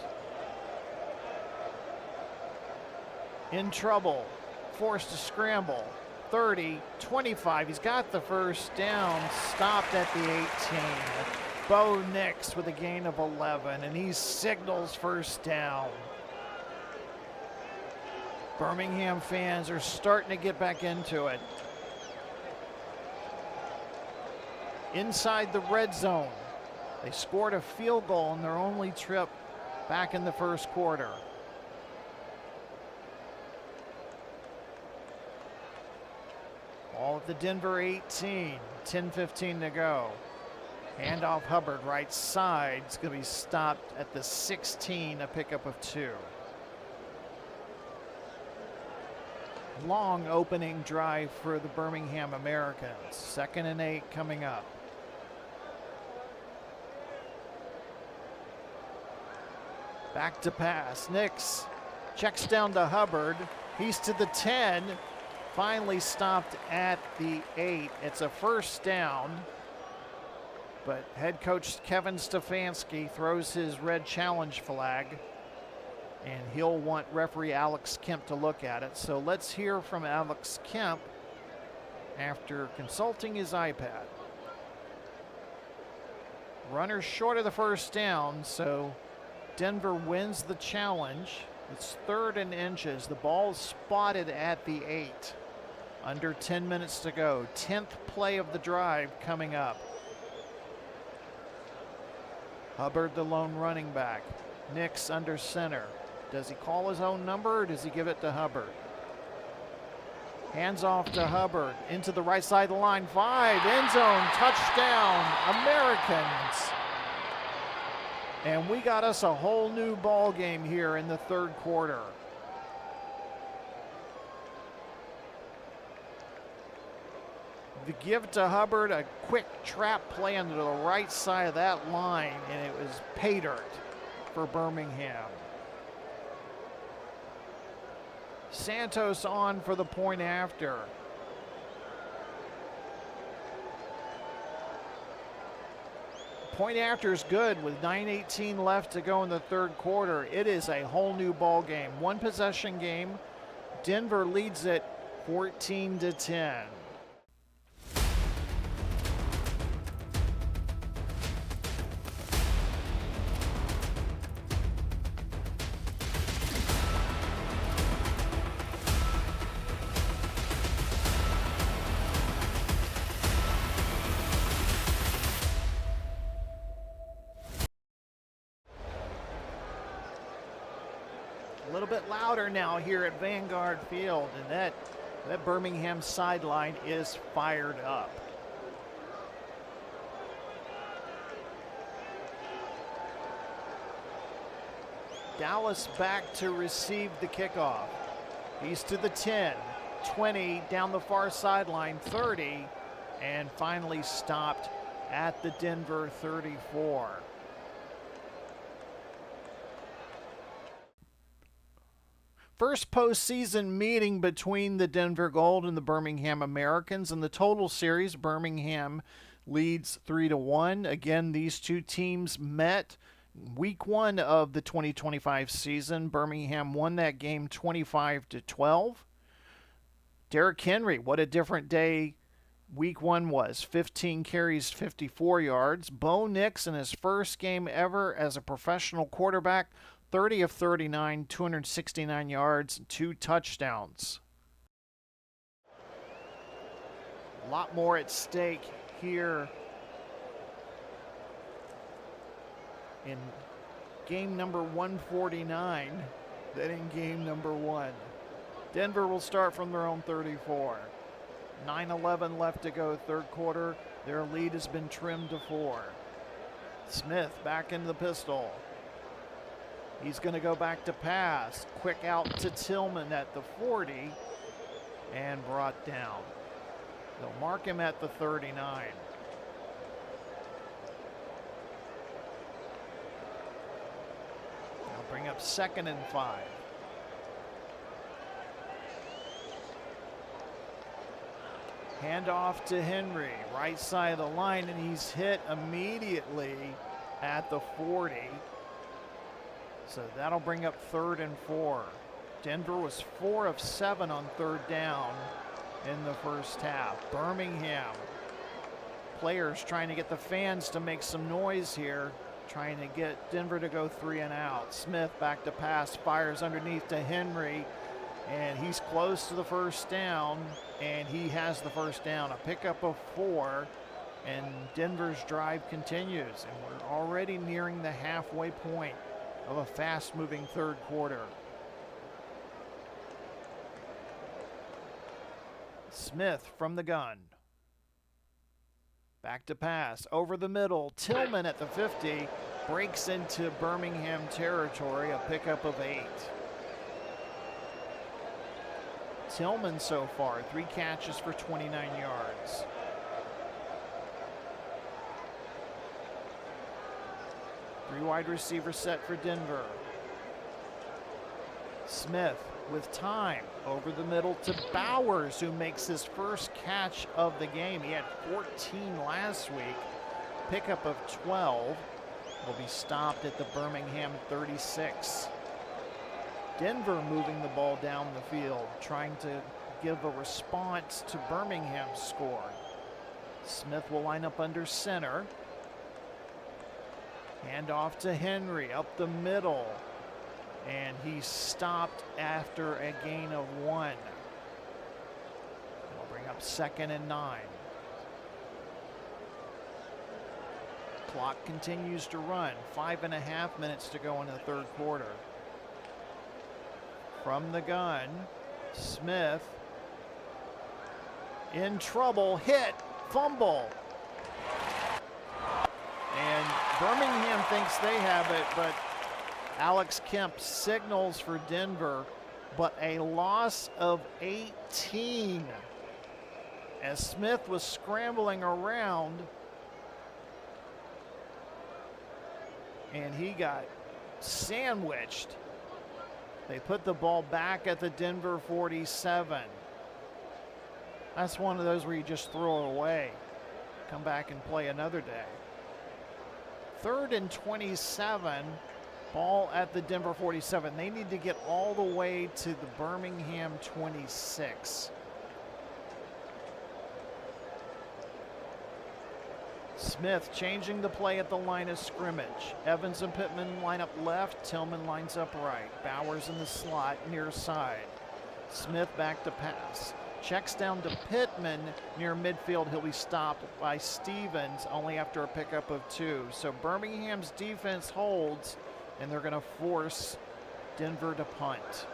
In trouble, forced to scramble. 30, 25, he's got the first down, stopped at the 18. Bo Nix with a gain of 11, and he signals first down. Birmingham fans are starting to get back into it. Inside the red zone. They scored a field goal on their only trip back in the first quarter. All at the Denver 18, 10:15 to go. Handoff Hubbard, right side. It's going to be stopped at the 16, a pickup of 2. Long opening drive for the Birmingham Americans. 2nd and 8 coming up. Back to pass. Nix checks down to Hubbard. He's to the 10. Finally stopped at the 8. It's a first down. But head coach Kevin Stefanski throws his red challenge flag. And he'll want referee Alex Kemp to look at it. So let's hear from Alex Kemp after consulting his iPad. Runner short of the first down, so Denver wins the challenge. It's 3rd and inches. The ball is spotted at the 8. Under 10 minutes to go. 10th play of the drive coming up. Hubbard, the lone running back. Nix under center. Does he call his own number or does he give it to Hubbard? Hands off to Hubbard, into the right side of the line, 5, end zone, touchdown, Americans. And we got us a whole new ball game here in the third quarter. The give to Hubbard, a quick trap play onto the right side of that line, and it was pay dirt for Birmingham. Santos on for the point after. Point after is good with 9:18 left to go in the third quarter. It is a whole new ball game. One possession game. Denver leads it 14-10. A little bit louder now here at Vanguard Field, and that Birmingham sideline is fired up. Dallas back to receive the kickoff. He's to the 10, 20, down the far sideline, 30, and finally stopped at the Denver 34. First postseason meeting between the Denver Gold and the Birmingham Americans. In the total series, Birmingham leads 3-1. Again, these two teams met week 1 of the 2025 season. Birmingham won that game 25-12. Derrick Henry, what a different day week 1 was. 15 carries, 54 yards. Bo Nix in his first game ever as a professional quarterback, 30 of 39, 269 yards, and 2 touchdowns. A lot more at stake here in game number 149 than in game number 1. Denver will start from their own 34. 9:11 left to go, third quarter. Their lead has been trimmed to 4. Smith back into the pistol. He's going to go back to pass. Quick out to Tillman at the 40 and brought down. They'll mark him at the 39. They'll bring up 2nd and 5. Hand off to Henry, right side of the line, and he's hit immediately at the 40. So that'll bring up 3rd and 4. Denver was 4 of 7 on 3rd down in the first half. Birmingham players trying to get the fans to make some noise here, trying to get Denver to go 3 and out. Smith back to pass, fires underneath to Henry, and he's close to the first down, and he has the first down. A pickup of 4, and Denver's drive continues, and we're already nearing the halfway point of a fast-moving third quarter. Smith from the gun. Back to pass, over the middle. Tillman at the 50 breaks into Birmingham territory, a pickup of 8. Tillman so far, 3 catches for 29 yards. Three wide receiver set for Denver. Smith with time over the middle to Bowers, who makes his first catch of the game. He had 14 last week. Pickup of 12. Will be stopped at the Birmingham 36. Denver moving the ball down the field, trying to give a response to Birmingham's score. Smith will line up under center. Hand off to Henry, up the middle. And he's stopped after a gain of 1. It'll bring up 2nd and 9. Clock continues to run. 5.5 minutes to go in the third quarter. From the gun, Smith in trouble, hit, fumble. And Birmingham thinks they have it, but Alex Kemp signals for Denver, but a loss of 18 as Smith was scrambling around and he got sandwiched. They put the ball back at the Denver 47. That's one of those where you just throw it away, come back and play another day. 3rd and 27, ball at the Denver 47. They need to get all the way to the Birmingham 26. Smith changing the play at the line of scrimmage. Evans and Pittman line up left. Tillman lines up right. Bowers in the slot near side. Smith back to pass. Checks down to Pittman near midfield. He'll be stopped by Stevens only after a pickup of 2. So Birmingham's defense holds, and they're going to force Denver to punt.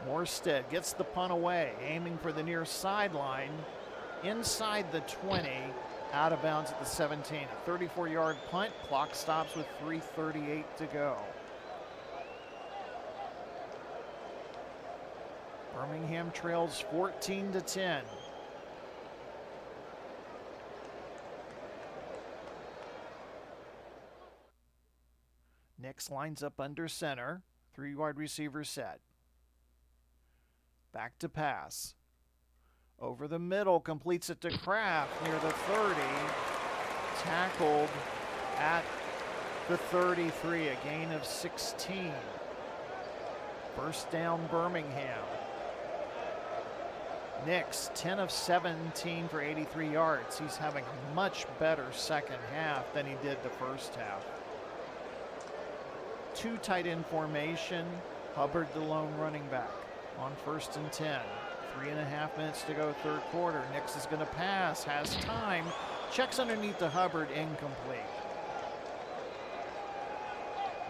Morstead gets the punt away, aiming for the near sideline, inside the 20, out of bounds at the 17. A 34-yard punt. Clock stops with 3:38 to go. Birmingham trails 14-10. Nix lines up under center. 3 wide receiver set. Back to pass. Over the middle, completes it to Kraft near the 30. Tackled at the 33, a gain of 16. First down, Birmingham. Nix, 10 of 17 for 83 yards. He's having a much better second half than he did the first half. 2 tight end formation. Hubbard, the lone running back. On 1st and 10. 3.5 minutes to go, 3rd quarter. Nix is going to pass, has time, checks underneath to Hubbard, incomplete.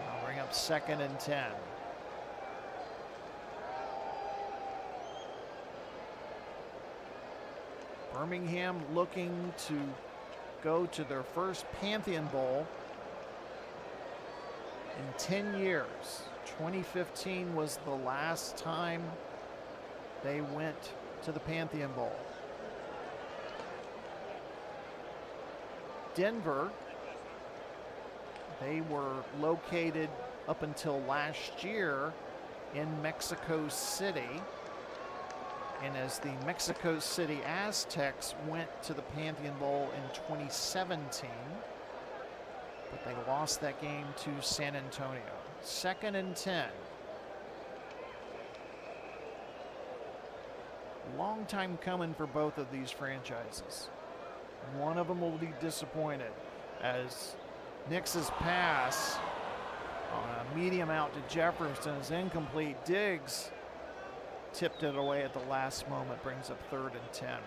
I'll bring up 2nd and 10. Birmingham looking to go to their first Pantheon Bowl in 10 years. 2015 was the last time they went to the Pantheon Bowl. Denver, they were located up until last year in Mexico City. And as the Mexico City Aztecs went to the Pantheon Bowl in 2017, but they lost that game to San Antonio. 2nd and 10. Long time coming for both of these franchises. One of them will be disappointed as Nix's pass on a medium out to Jefferson is incomplete. Diggs tipped it away at the last moment, brings up 3rd and 10.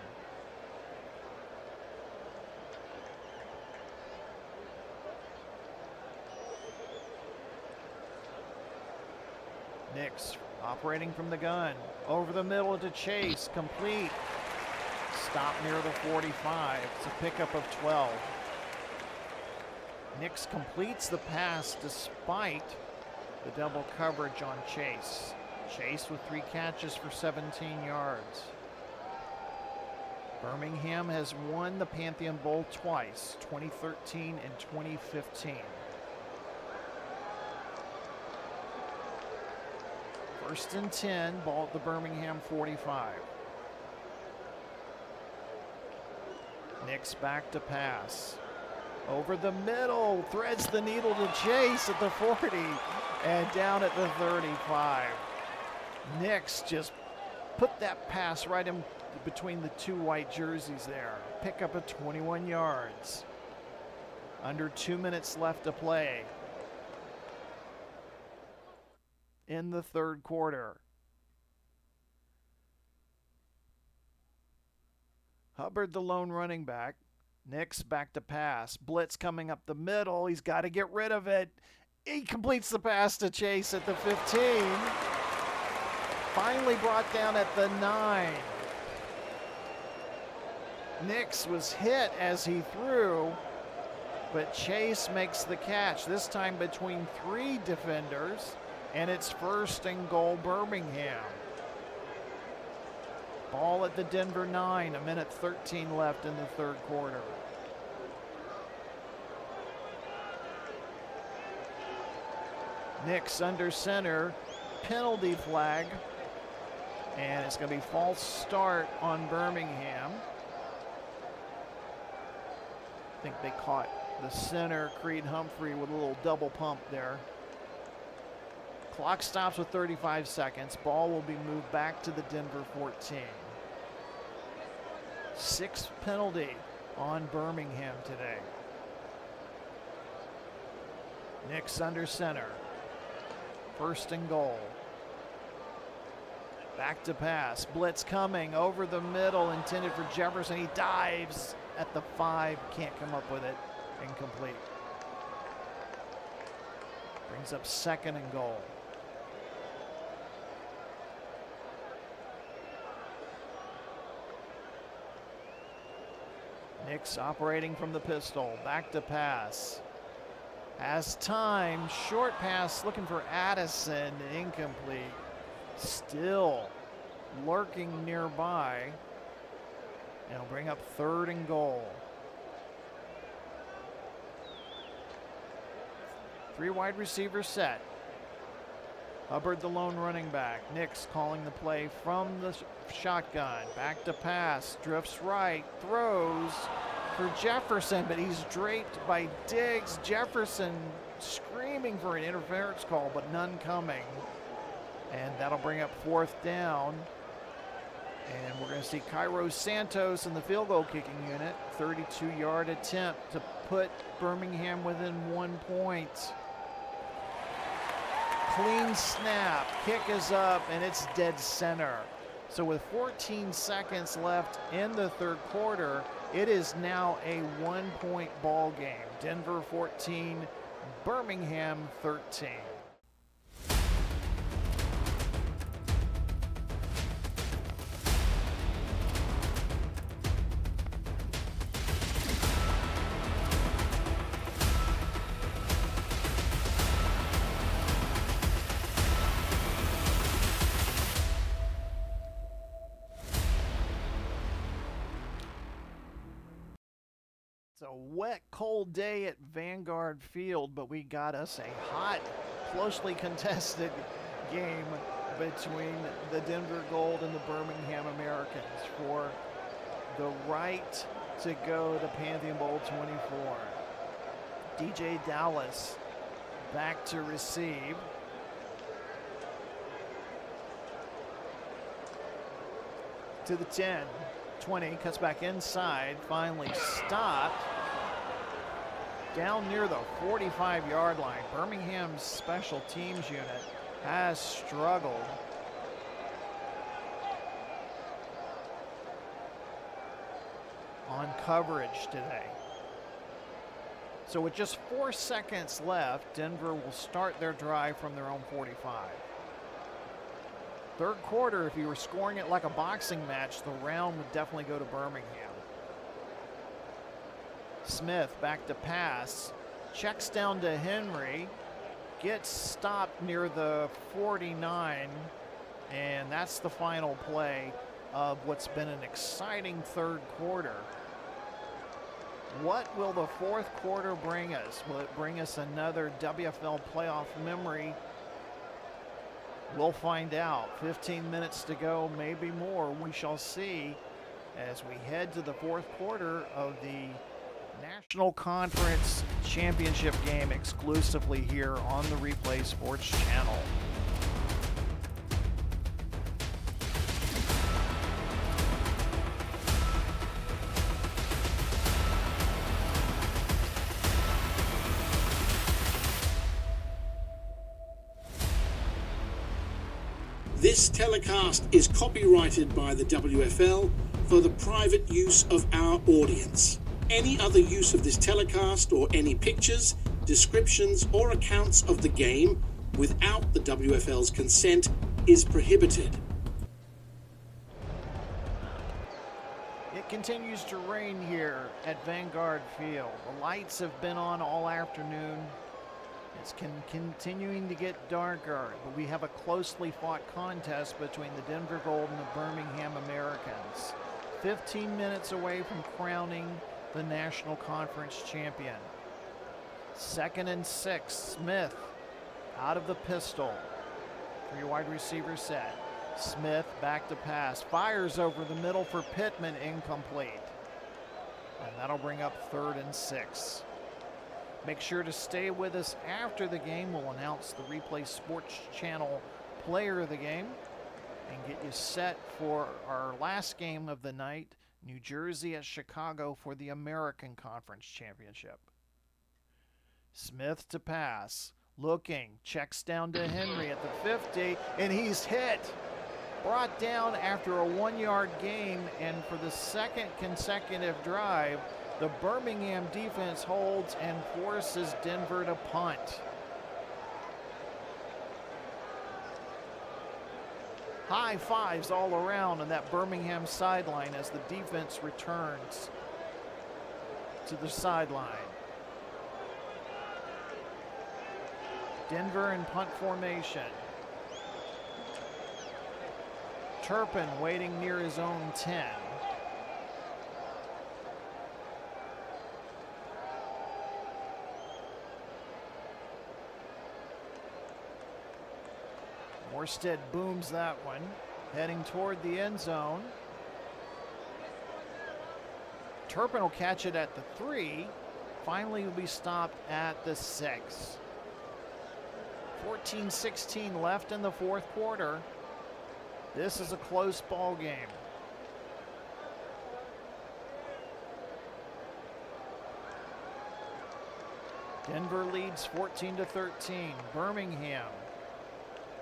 Nix operating from the gun. Over the middle to Chase. Complete. Stop near the 45. It's a pickup of 12. Nix completes the pass despite the double coverage on Chase. Chase with 3 catches for 17 yards. Birmingham has won the Pantheon Bowl twice, 2013 and 2015. 1st and 10, ball at the Birmingham 45. Nix back to pass. Over the middle, threads the needle to Chase at the 40 and down at the 35. Nix just put that pass right in between the 2 white jerseys there. Pickup of 21 yards. Under 2 minutes left to play in the 3rd quarter. Hubbard, the lone running back. Nix back to pass. Blitz coming up the middle. He's got to get rid of it. He completes the pass to Chase at the 15. Finally brought down at the 9. Nix was hit as he threw, but Chase makes the catch, this time between 3 defenders, and it's 1st and goal Birmingham. Ball at the Denver 9, 1:13 left in the 3rd quarter. Nix under center, penalty flag, and it's going to be false start on Birmingham. I think they caught the center, Creed Humphrey, with a little double pump there. Clock stops with 35 seconds. Ball will be moved back to the Denver 14. 6th penalty on Birmingham today. Nix under center. 1st and goal. Back to pass. Blitz coming over the middle, intended for Jefferson. He dives at the 5. Can't come up with it. Incomplete. Brings up 2nd and goal. Nix operating from the pistol. Back to pass. Has time. Short pass looking for Addison. Incomplete. Still lurking nearby. And it'll bring up 3rd and goal. 3 wide receivers set. Hubbard the lone running back. Nix calling the play from the shotgun. Back to pass. Drifts right. Throws for Jefferson, but he's draped by Diggs. Jefferson screaming for an interference call, but none coming. And that'll bring up 4th down. And we're going to see Cairo Santos in the field goal kicking unit. 32-yard attempt to put Birmingham within 1 point. Clean snap. Kick is up, and it's dead center. So with 14 seconds left in the 3rd quarter, it is now a 1-point ball game. Denver 14, Birmingham 13. It's a wet, cold day at Vanguard Field, but we got us a hot, closely contested game between the Denver Gold and the Birmingham Americans for the right to go to Pantheon Bowl 24. DJ Dallas back to receive. To the 10. 20, cuts back inside, finally stopped. Down near the 45-yard line. Birmingham's special teams unit has struggled. On coverage today. So with just 4 seconds left, Denver will start their drive from their own 45. 3rd quarter, if you were scoring it like a boxing match, the round would definitely go to Birmingham. Smith back to pass, checks down to Henry, gets stopped near the 49, and that's the final play of what's been an exciting 3rd quarter. What will the 4th quarter bring us? Will it bring us another WFL playoff memory? We'll find out. 15 minutes to go, maybe more. We shall see as we head to the 4th quarter of the National Conference Championship game exclusively here on the Replay Sports Channel. This telecast is copyrighted by the WFL for the private use of our audience. Any other use of this telecast or any pictures, descriptions or accounts of the game without the WFL's consent is prohibited. It continues to rain here at Vanguard Field. The lights have been on all afternoon. It's continuing to get darker, but we have a closely fought contest between the Denver Gold and the Birmingham Americans. 15 minutes away from crowning the National Conference champion. 2nd and 6, Smith out of the pistol. 3 wide receiver set. Smith back to pass, fires over the middle for Pittman, incomplete. And that'll bring up 3rd and 6. Make sure to stay with us after the game. We'll announce the Replay Sports Channel player of the game and get you set for our last game of the night, New Jersey at Chicago for the American Conference Championship. Smith to pass, looking, checks down to Henry at the 50, and he's hit. Brought down after a 1-yard gain, and for the 2nd consecutive drive, the Birmingham defense holds and forces Denver to punt. High fives all around on that Birmingham sideline as the defense returns to the sideline. Denver in punt formation. Turpin waiting near his own 10. Morstead booms that one, heading toward the end zone. Turpin will catch it at the 3. Finally will be stopped at the 6. 14-16 left in the 4th quarter. This is a close ball game. Denver leads 14-13. Birmingham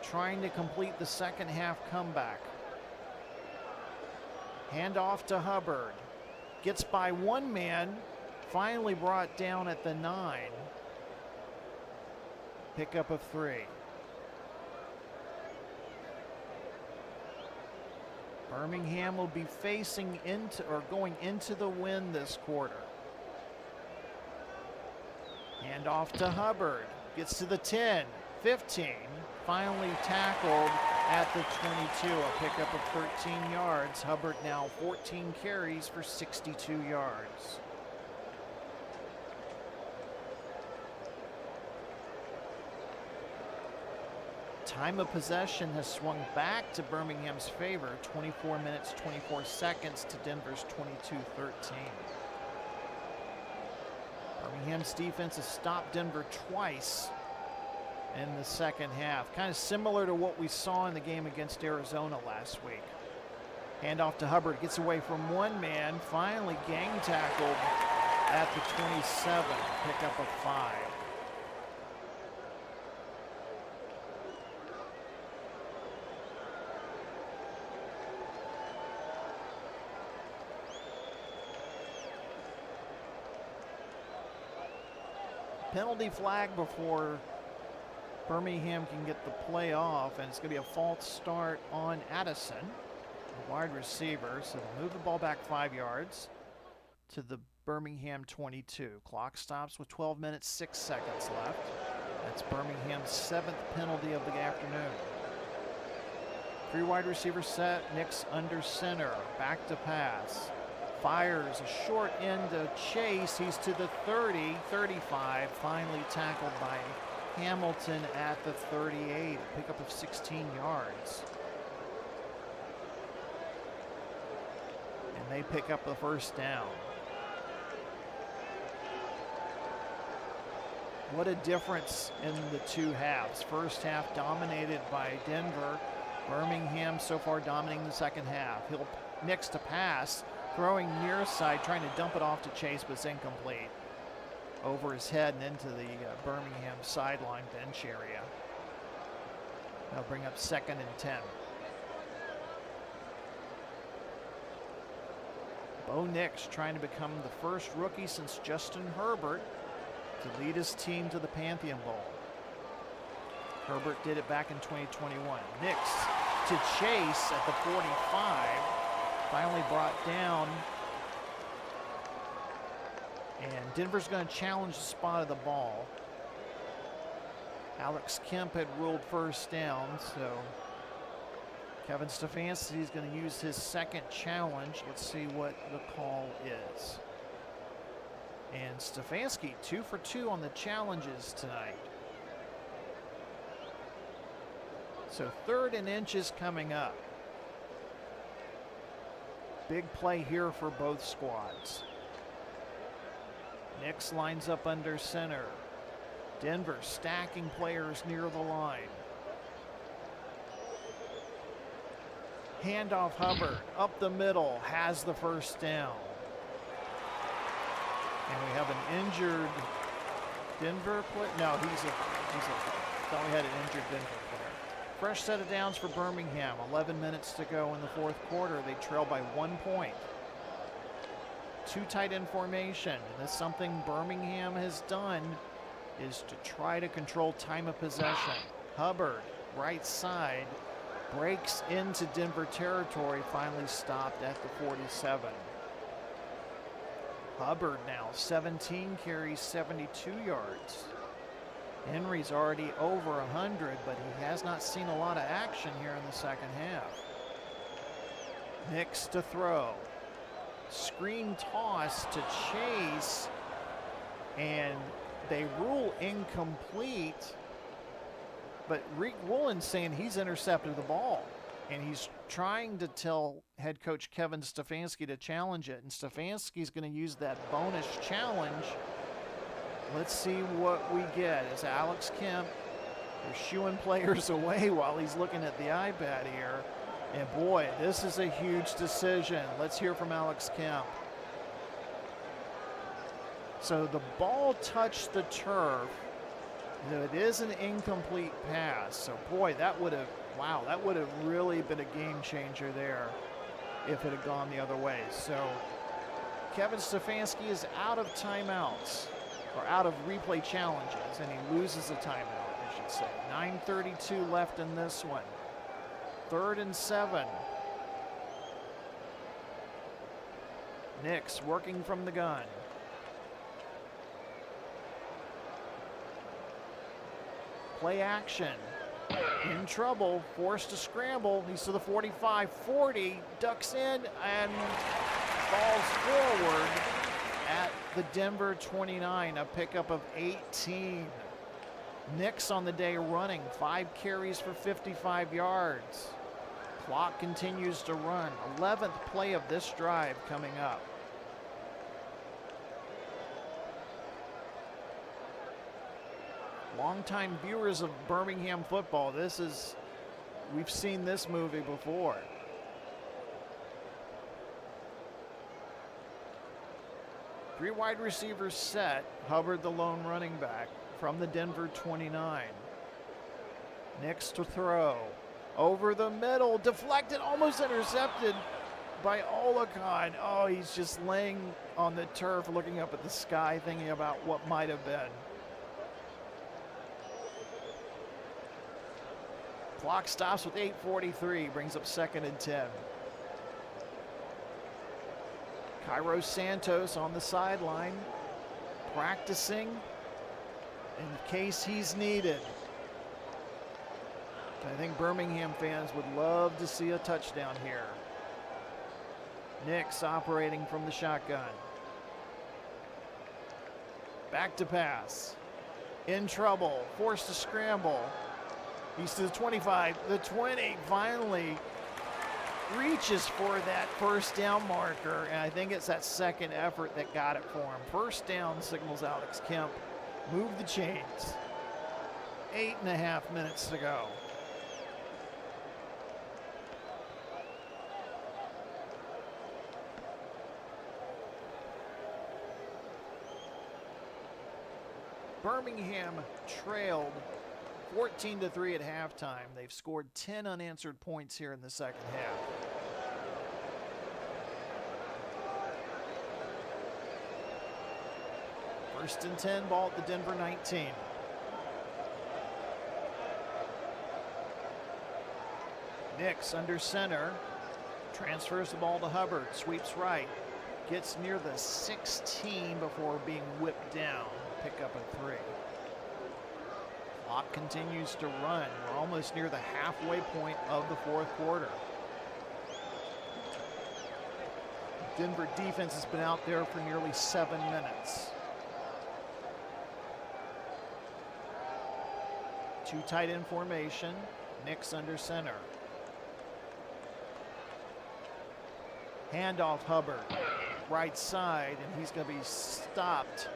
trying to complete the second half comeback. Handoff to Hubbard. Gets by one man, finally brought down at the 9. Pickup of 3. Birmingham will be facing into or going into the win this quarter. Handoff to Hubbard. Gets to the 10, 15. Finally tackled at the 22. A pickup of 13 yards. Hubbard now 14 carries for 62 yards. Time of possession has swung back to Birmingham's favor, 24 minutes, 24 seconds to Denver's 22-13. Birmingham's defense has stopped Denver twice in the second half, kind of similar to what we saw in the game against Arizona last week. Handoff to Hubbard, gets away from one man, finally gang tackled at the 27, pickup of 5. Penalty flag before Birmingham can get the play off, and it's going to be a false start on Addison, the wide receiver. So they'll move the ball back 5 yards to the Birmingham 22. Clock stops with 12 minutes, 6 seconds left. That's Birmingham's 7th penalty of the afternoon. 3 wide receiver set, Nix under center, back to pass. Fires a short end to Chase. He's to the 30, 35. Finally tackled by Hamilton at the 38. A pickup of 16 yards. And they pick up the first down. What a difference in the 2 halves. First half dominated by Denver. Birmingham so far dominating the second half. Nix to pass. Throwing near side, trying to dump it off to Chase, but it's incomplete. Over his head and into the Birmingham sideline bench area. That'll bring up 2nd and 10. Bo Nix trying to become the first rookie since Justin Herbert to lead his team to the Pantheon Bowl. Herbert did it back in 2021. Nix to Chase at the 45. Finally brought down. And Denver's going to challenge the spot of the ball. Alex Kemp had ruled first down, so Kevin Stefanski is going to use his second challenge. Let's see what the call is. And Stefanski 2 for 2 on the challenges tonight. So 3rd and inches coming up. Big play here for both squads. Nix lines up under center. Denver stacking players near the line. Handoff Hubbard up the middle, has the first down. And we have an injured Denver player. No, thought we had an injured Denver player. Fresh set of downs for Birmingham. 11 minutes to go in the 4th quarter. They trail by 1 point. 2 tight end formation. And that's something Birmingham has done, is to try to control time of possession. Hubbard, right side, breaks into Denver territory, finally stopped at the 47. Hubbard now 17 carries, 72 yards. Henry's already over 100, but he has not seen a lot of action here in the second half. Nix to throw. Screen toss to Chase, and they rule incomplete, but Reek Woolen's saying he's intercepted the ball, and he's trying to tell head coach Kevin Stefanski to challenge it, and Stefanski's going to use that bonus challenge. Let's see what we get as Alex Kemp is shooing players away while he's looking at the iPad here. And boy, this is a huge decision. Let's hear from Alex Kemp. So the ball touched the turf. It is an incomplete pass. So boy, that would have really been a game changer there if it had gone the other way. So Kevin Stefanski is out of timeouts, or out of replay challenges, and he loses a timeout, I should say. 9:32 left in this one. 3rd and 7. Nix working from the gun. Play action. In trouble, forced to scramble. He's to the 45, 40, ducks in and falls forward at the Denver 29, a pickup of 18. Nix on the day running, 5 carries for 55 yards. Clock continues to run. 11th play of this drive coming up. Longtime viewers of Birmingham football, we've seen this movie before. Three wide receivers set. Hubbard, the lone running back from the Denver 29. Nix to throw. Over the middle, deflected, almost intercepted by Olakon. Oh, he's just laying on the turf, looking up at the sky, thinking about what might have been. Clock stops with 8:43, brings up 2nd and 10. Cairo Santos on the sideline, practicing in case he's needed. I think Birmingham fans would love to see a touchdown here. Nix operating from the shotgun. Back to pass. In trouble, forced to scramble. He's to the 25, the 20, finally reaches for that first down marker, and I think it's that second effort that got it for him. First down, signals Alex Kemp. Move the chains. 8.5 minutes to go. Birmingham trailed 14-3 at halftime. They've scored 10 unanswered points here in the second half. First and 10, ball at the Denver 19. Nix under center, transfers the ball to Hubbard, sweeps right, gets near the 16 before being whipped down, pick up a 3. Clock continues to run. We're almost near the halfway point of the fourth quarter. Denver defense has been out there for nearly 7 minutes. Two tight end formation, Nix under center. Handoff Hubbard, right side, and he's going to be stopped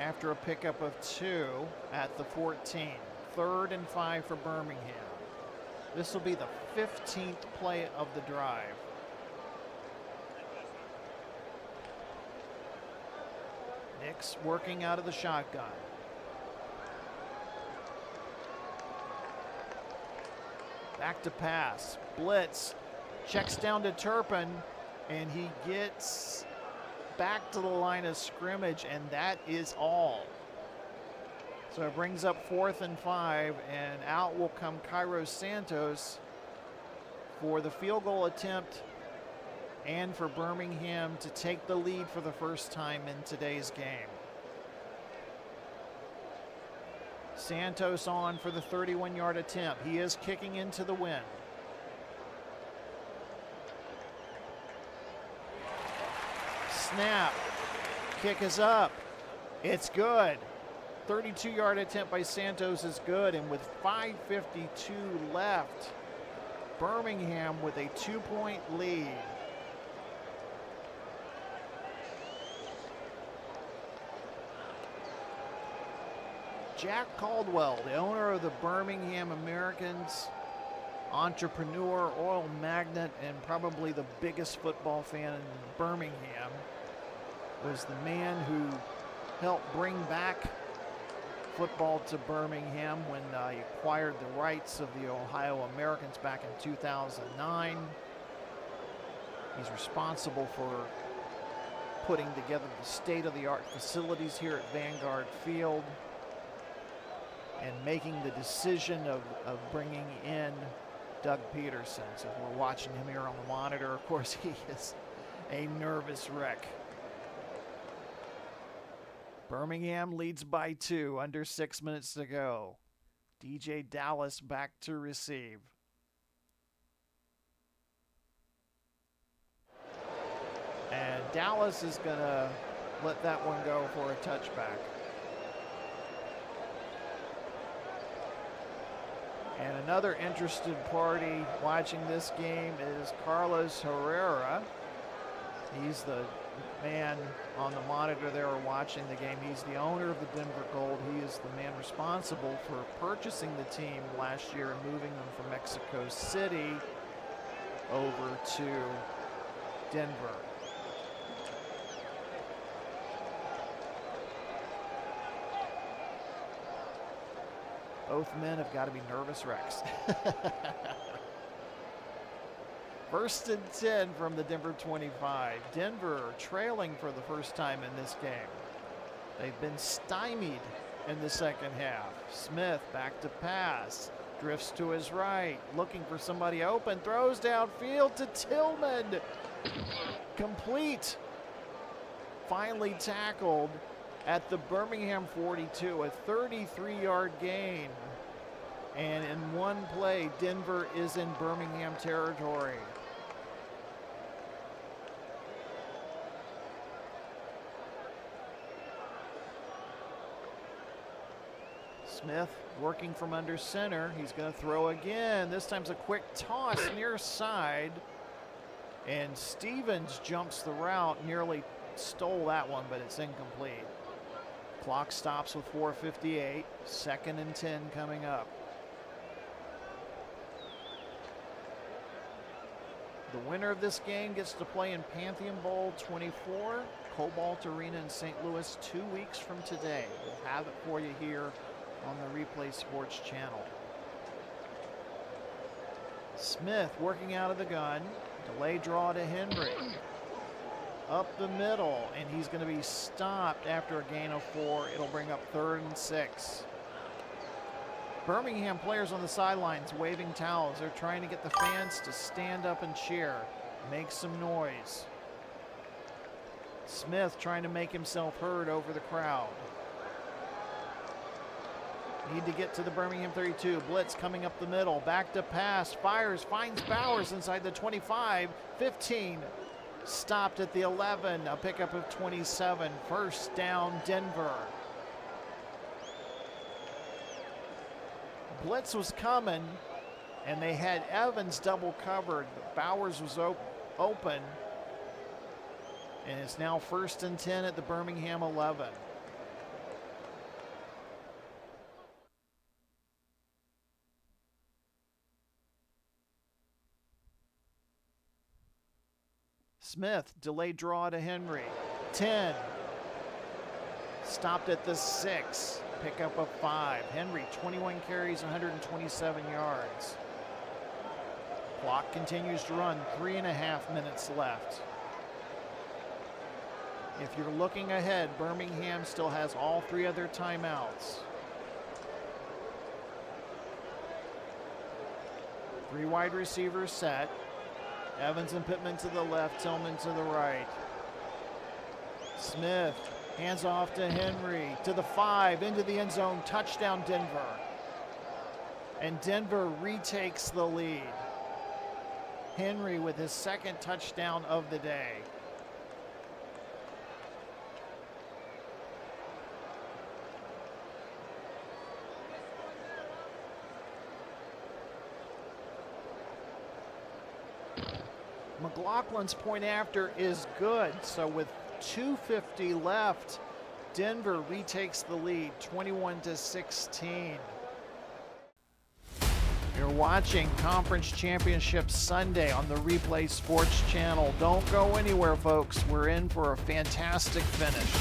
after a pickup of 2 at the 14. 3rd and 5 for Birmingham. This will be the 15th play of the drive. Nix working out of the shotgun. Back to pass, blitz, checks down to Turpin, and he gets back to the line of scrimmage, and that is all. So it brings up 4th and 5, and out will come Cairo Santos for the field goal attempt and for Birmingham to take the lead for the first time in today's game. Santos on for the 31-yard attempt. He is kicking into the wind. Snap. Kick is up. It's good. 32-yard attempt by Santos is good, and with 5:52 left, Birmingham with a 2-point lead. Jack Caldwell, the owner of the Birmingham Americans, entrepreneur, oil magnate, and probably the biggest football fan in Birmingham, was the man who helped bring back football to Birmingham when he acquired the rights of the Ohio Americans back in 2009. He's responsible for putting together the state-of-the-art facilities here at Vanguard Field and making the decision of bringing in Doug Peterson. So if we're watching him here on the monitor, of course, he is a nervous wreck. Birmingham leads by 2, under 6 minutes to go. DJ Dallas back to receive. And Dallas is going to let that one go for a touchback. And another interested party watching this game is Carlos Herrera. He's the man on the monitor there watching the game. He's the owner of the Denver Gold. He is the man responsible for purchasing the team last year and moving them from Mexico City over to Denver. Both men have got to be nervous wrecks. First and 10 from the Denver 25. Denver trailing for the first time in this game. They've been stymied in the second half. Smith back to pass. Drifts to his right. Looking for somebody open. Throws downfield to Tillman. Complete. Finally tackled at the Birmingham 42, a 33-yard gain. And in one play, Denver is in Birmingham territory. Smith working from under center. He's going to throw again. This time's a quick toss near side. And Stevens jumps the route, nearly stole that one, but it's incomplete. Clock stops with 4:58. 2nd and 10 coming up. The winner of this game gets to play in Pantheon Bowl 24, Cobalt Arena in St. Louis 2 weeks from today. We'll have it for you here on the Replay Sports channel. Smith working out of the gun. Delay draw to Henry. up the middle, and he's going to be stopped after a gain of 4. It'll bring up 3rd and 6. Birmingham players on the sidelines waving towels. They're trying to get the fans to stand up and cheer, make some noise. Smith trying to make himself heard over the crowd. Need to get to the Birmingham 32. Blitz coming up the middle. Back to pass. Fires. Finds Bowers inside the 25. 15. Stopped at the 11. A pickup of 27. First down, Denver. Blitz was coming, and they had Evans double covered. Bowers was open. And it's now 1st and 10 at the Birmingham 11. Smith, delayed draw to Henry. 10. Stopped at the 6. Pickup of 5. Henry, 21 carries, 127 yards. Clock continues to run. 3.5 minutes left. If you're looking ahead, Birmingham still has all 3 other timeouts. 3 wide receivers set. Evans and Pittman to the left, Tillman to the right. Smith hands off to Henry, to the 5, into the end zone, touchdown Denver. And Denver retakes the lead. Henry with his 2nd touchdown of the day. McLaughlin's point after is good, so with 2:50 left, Denver retakes the lead, 21-16. You're watching Conference Championship Sunday on the Replay Sports Channel. Don't go anywhere, folks. We're in for a fantastic finish.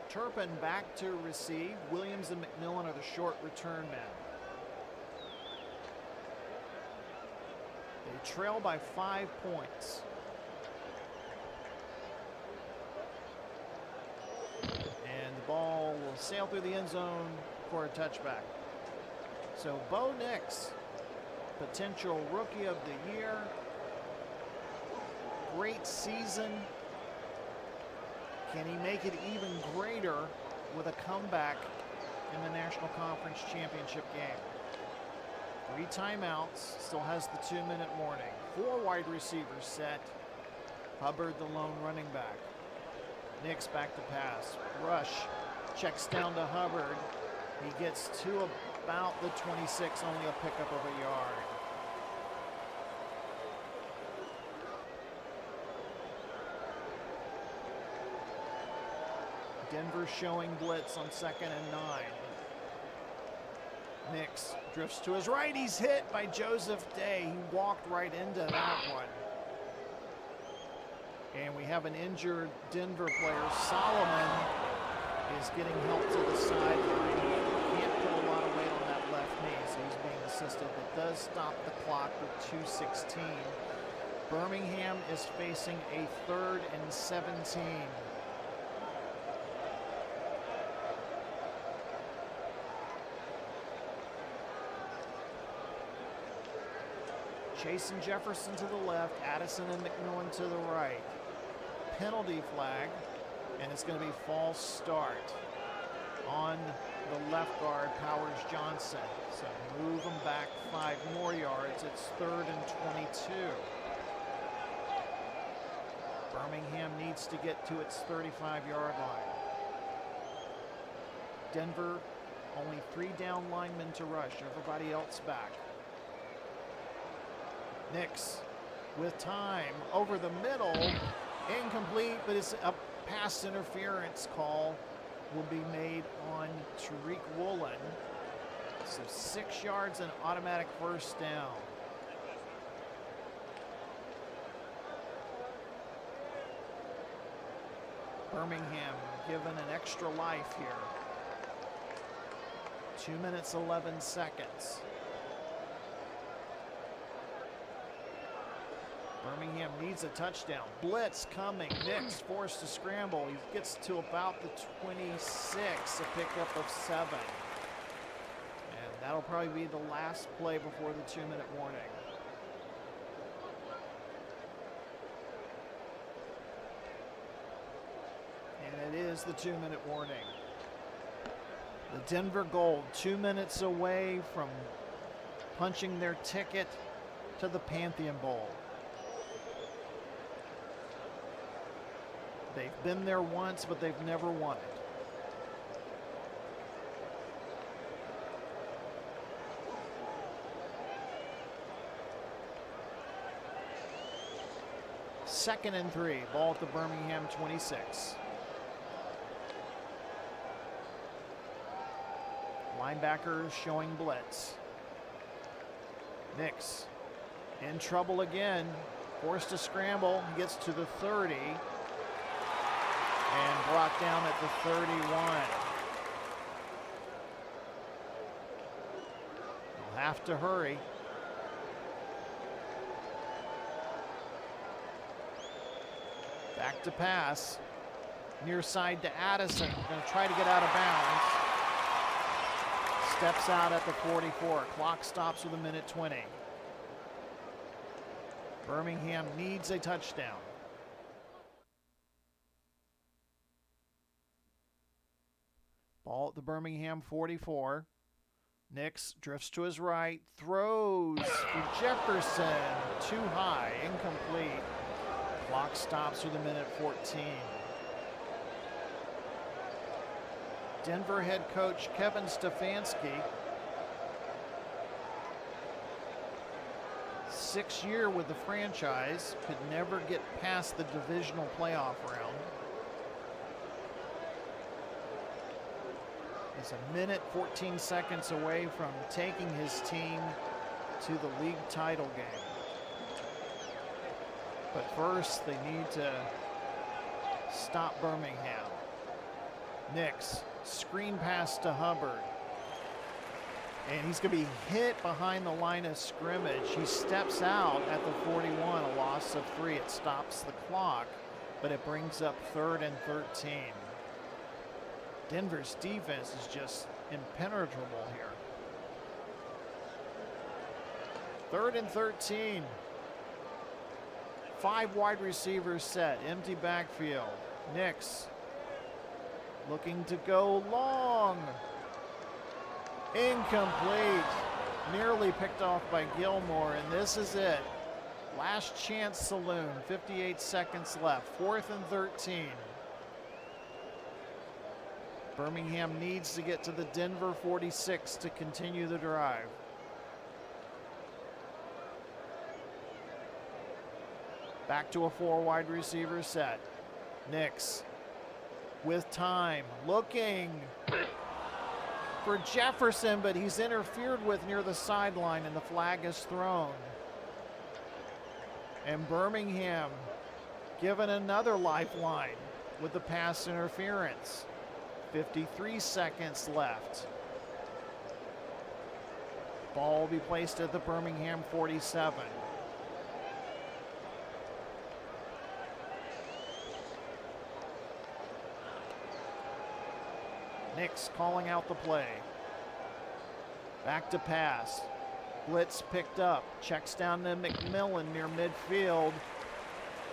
Turpin back to receive. Williams and McMillan are the short return men. They trail by 5 points. And the ball will sail through the end zone for a touchback. So Bo Nix, potential rookie of the year. Great season. Can he make it even greater with a comeback in the National Conference Championship game? 3 timeouts, still has the 2-minute warning. 4 wide receivers set. Hubbard the lone running back. Nix back to pass. Rush checks down to Hubbard. He gets to about the 26, only a pickup of a yard. Denver showing blitz on 2nd and 9. Nix drifts to his right. He's hit by Joseph Day. He walked right into that one. And we have an injured Denver player. Solomon is getting help to the sideline. Can't put a lot of weight on that left knee, so he's being assisted. It does stop the clock with 2:16. Birmingham is facing a 3rd and 17. Chase and Jefferson to the left, Addison and McMillan to the right. Penalty flag, and it's going to be false start on the left guard, Powers Johnson. So move them back 5 more yards. It's 3rd and 22. Birmingham needs to get to its 35-yard line. Denver, only 3 down linemen to rush. Everybody else back. Nix with time over the middle, incomplete, but it's a pass interference call will be made on Tariq Woolen. So 6 yards and automatic first down. Birmingham given an extra life here. 2 minutes, 11 seconds. Birmingham needs a touchdown. Blitz coming. Nix forced to scramble. He gets to about the 26, a pickup of 7. And that'll probably be the last play before the 2-minute warning. And it is the 2-minute warning. The Denver Gold 2 minutes away from punching their ticket to the Pantheon Bowl. They've been there once, but they've never won it. Second and 3, ball at the Birmingham 26. Linebackers showing blitz. Nix in trouble again, forced to scramble. He gets to the 30. And brought down at the 31. He'll have to hurry. Back to pass. Near side to Addison. Going to try to get out of bounds. Steps out at the 44. Clock stops with 1:20. Birmingham needs a touchdown. Ball at the Birmingham 44. Nix drifts to his right, throws for Jefferson. Too high, incomplete. Clock stops with 1:14. Denver head coach Kevin Stefanski, 6th year with the franchise, could never get past the divisional playoff round. He's 1:14 away from taking his team to the league title game. But first, they need to stop Birmingham. Nix, screen pass to Hubbard. And he's going to be hit behind the line of scrimmage. He steps out at the 41, a loss of 3. It stops the clock, but it brings up 3rd and 13. Denver's defense is just impenetrable here. 3rd and 13. 5 wide receivers set, empty backfield. Nix looking to go long. Incomplete. Nearly picked off by Gilmore, and this is it. Last chance saloon, 58 seconds left. 4th and 13. Birmingham needs to get to the Denver 46 to continue the drive. Back to a 4 wide receiver set. Nix with time, looking for Jefferson, but he's interfered with near the sideline and the flag is thrown. And Birmingham given another lifeline with the pass interference. 53 seconds left. Ball will be placed at the Birmingham 47. Nix calling out the play. Back to pass. Blitz picked up. Checks down to McMillan near midfield.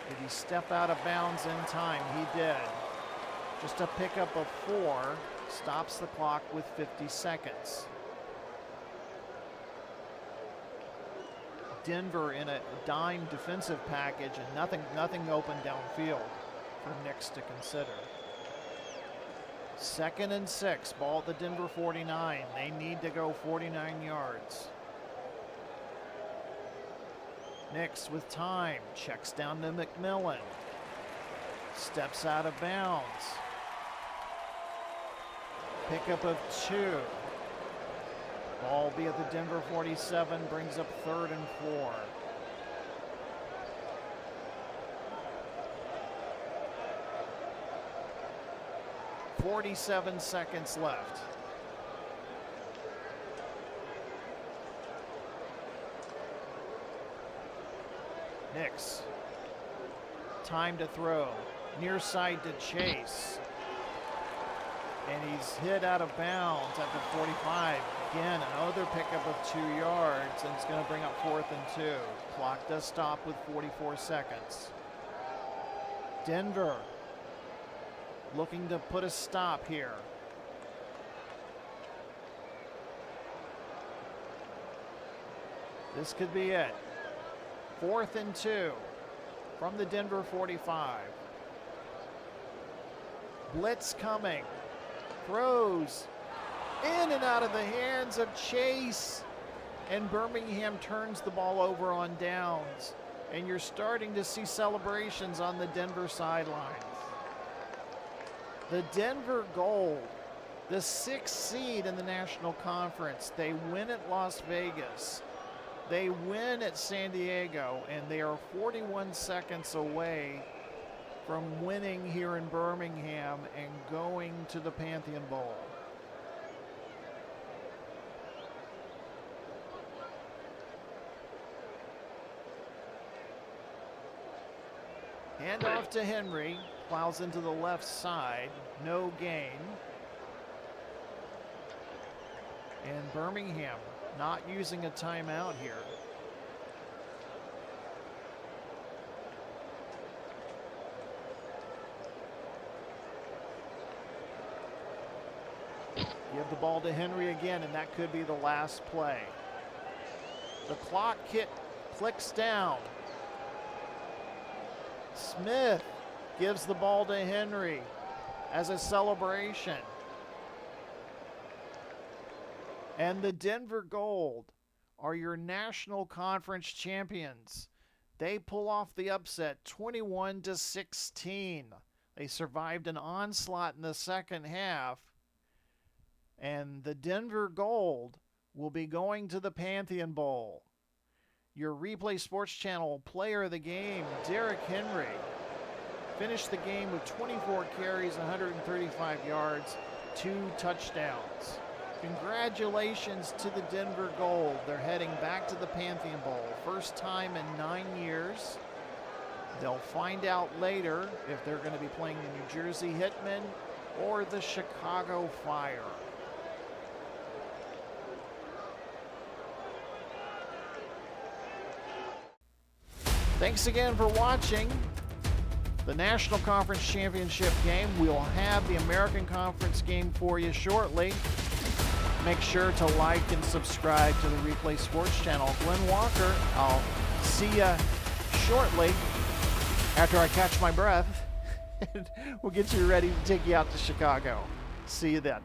Did he step out of bounds in time? He did. Just a pickup of 4. Stops the clock with 50 seconds. Denver in a dime defensive package and nothing open downfield for Nix to consider. 2nd and 6, ball at the Denver 49. They need to go 49 yards. Nix with time, checks down to McMillan. Steps out of bounds. Pickup of 2. Ball will be at the Denver 47, brings up 3rd and 4. 47 seconds left. Nix. Time to throw. Near side to Chase. And he's hit out of bounds at the 45. Again, another pickup of 2 yards, and it's going to bring up 4th and 2. Clock does stop with 44 seconds. Denver looking to put a stop here. This could be it. 4th and 2 from the Denver 45. Blitz coming. Throws in and out of the hands of Chase. And Birmingham turns the ball over on downs. And you're starting to see celebrations on the Denver sidelines. The Denver Gold, the 6th seed in the National Conference. They win at Las Vegas. They win at San Diego, and they are 41 seconds away from winning here in Birmingham and going to the Pantheon Bowl. Hand off to Henry, plows into the left side, no gain. And Birmingham not using a timeout here. Give the ball to Henry again, and that could be the last play. The clock clicks down. Smith gives the ball to Henry as a celebration. And the Denver Gold are your National Conference champions. They pull off the upset 21-16. They survived an onslaught in the second half. And the Denver Gold will be going to the Pantheon Bowl. Your Replay Sports Channel player of the game, Derrick Henry, finished the game with 24 carries, 135 yards, 2 touchdowns. Congratulations to the Denver Gold. They're heading back to the Pantheon Bowl. First time in 9 years. They'll find out later if they're going to be playing the New Jersey Hitmen or the Chicago Fire. Thanks again for watching the National Conference Championship game. We'll have the American Conference game for you shortly. Make sure to like and subscribe to the Replay Sports Channel. Glenn Walker, I'll see you shortly after I catch my breath. And we'll get you ready to take you out to Chicago. See you then.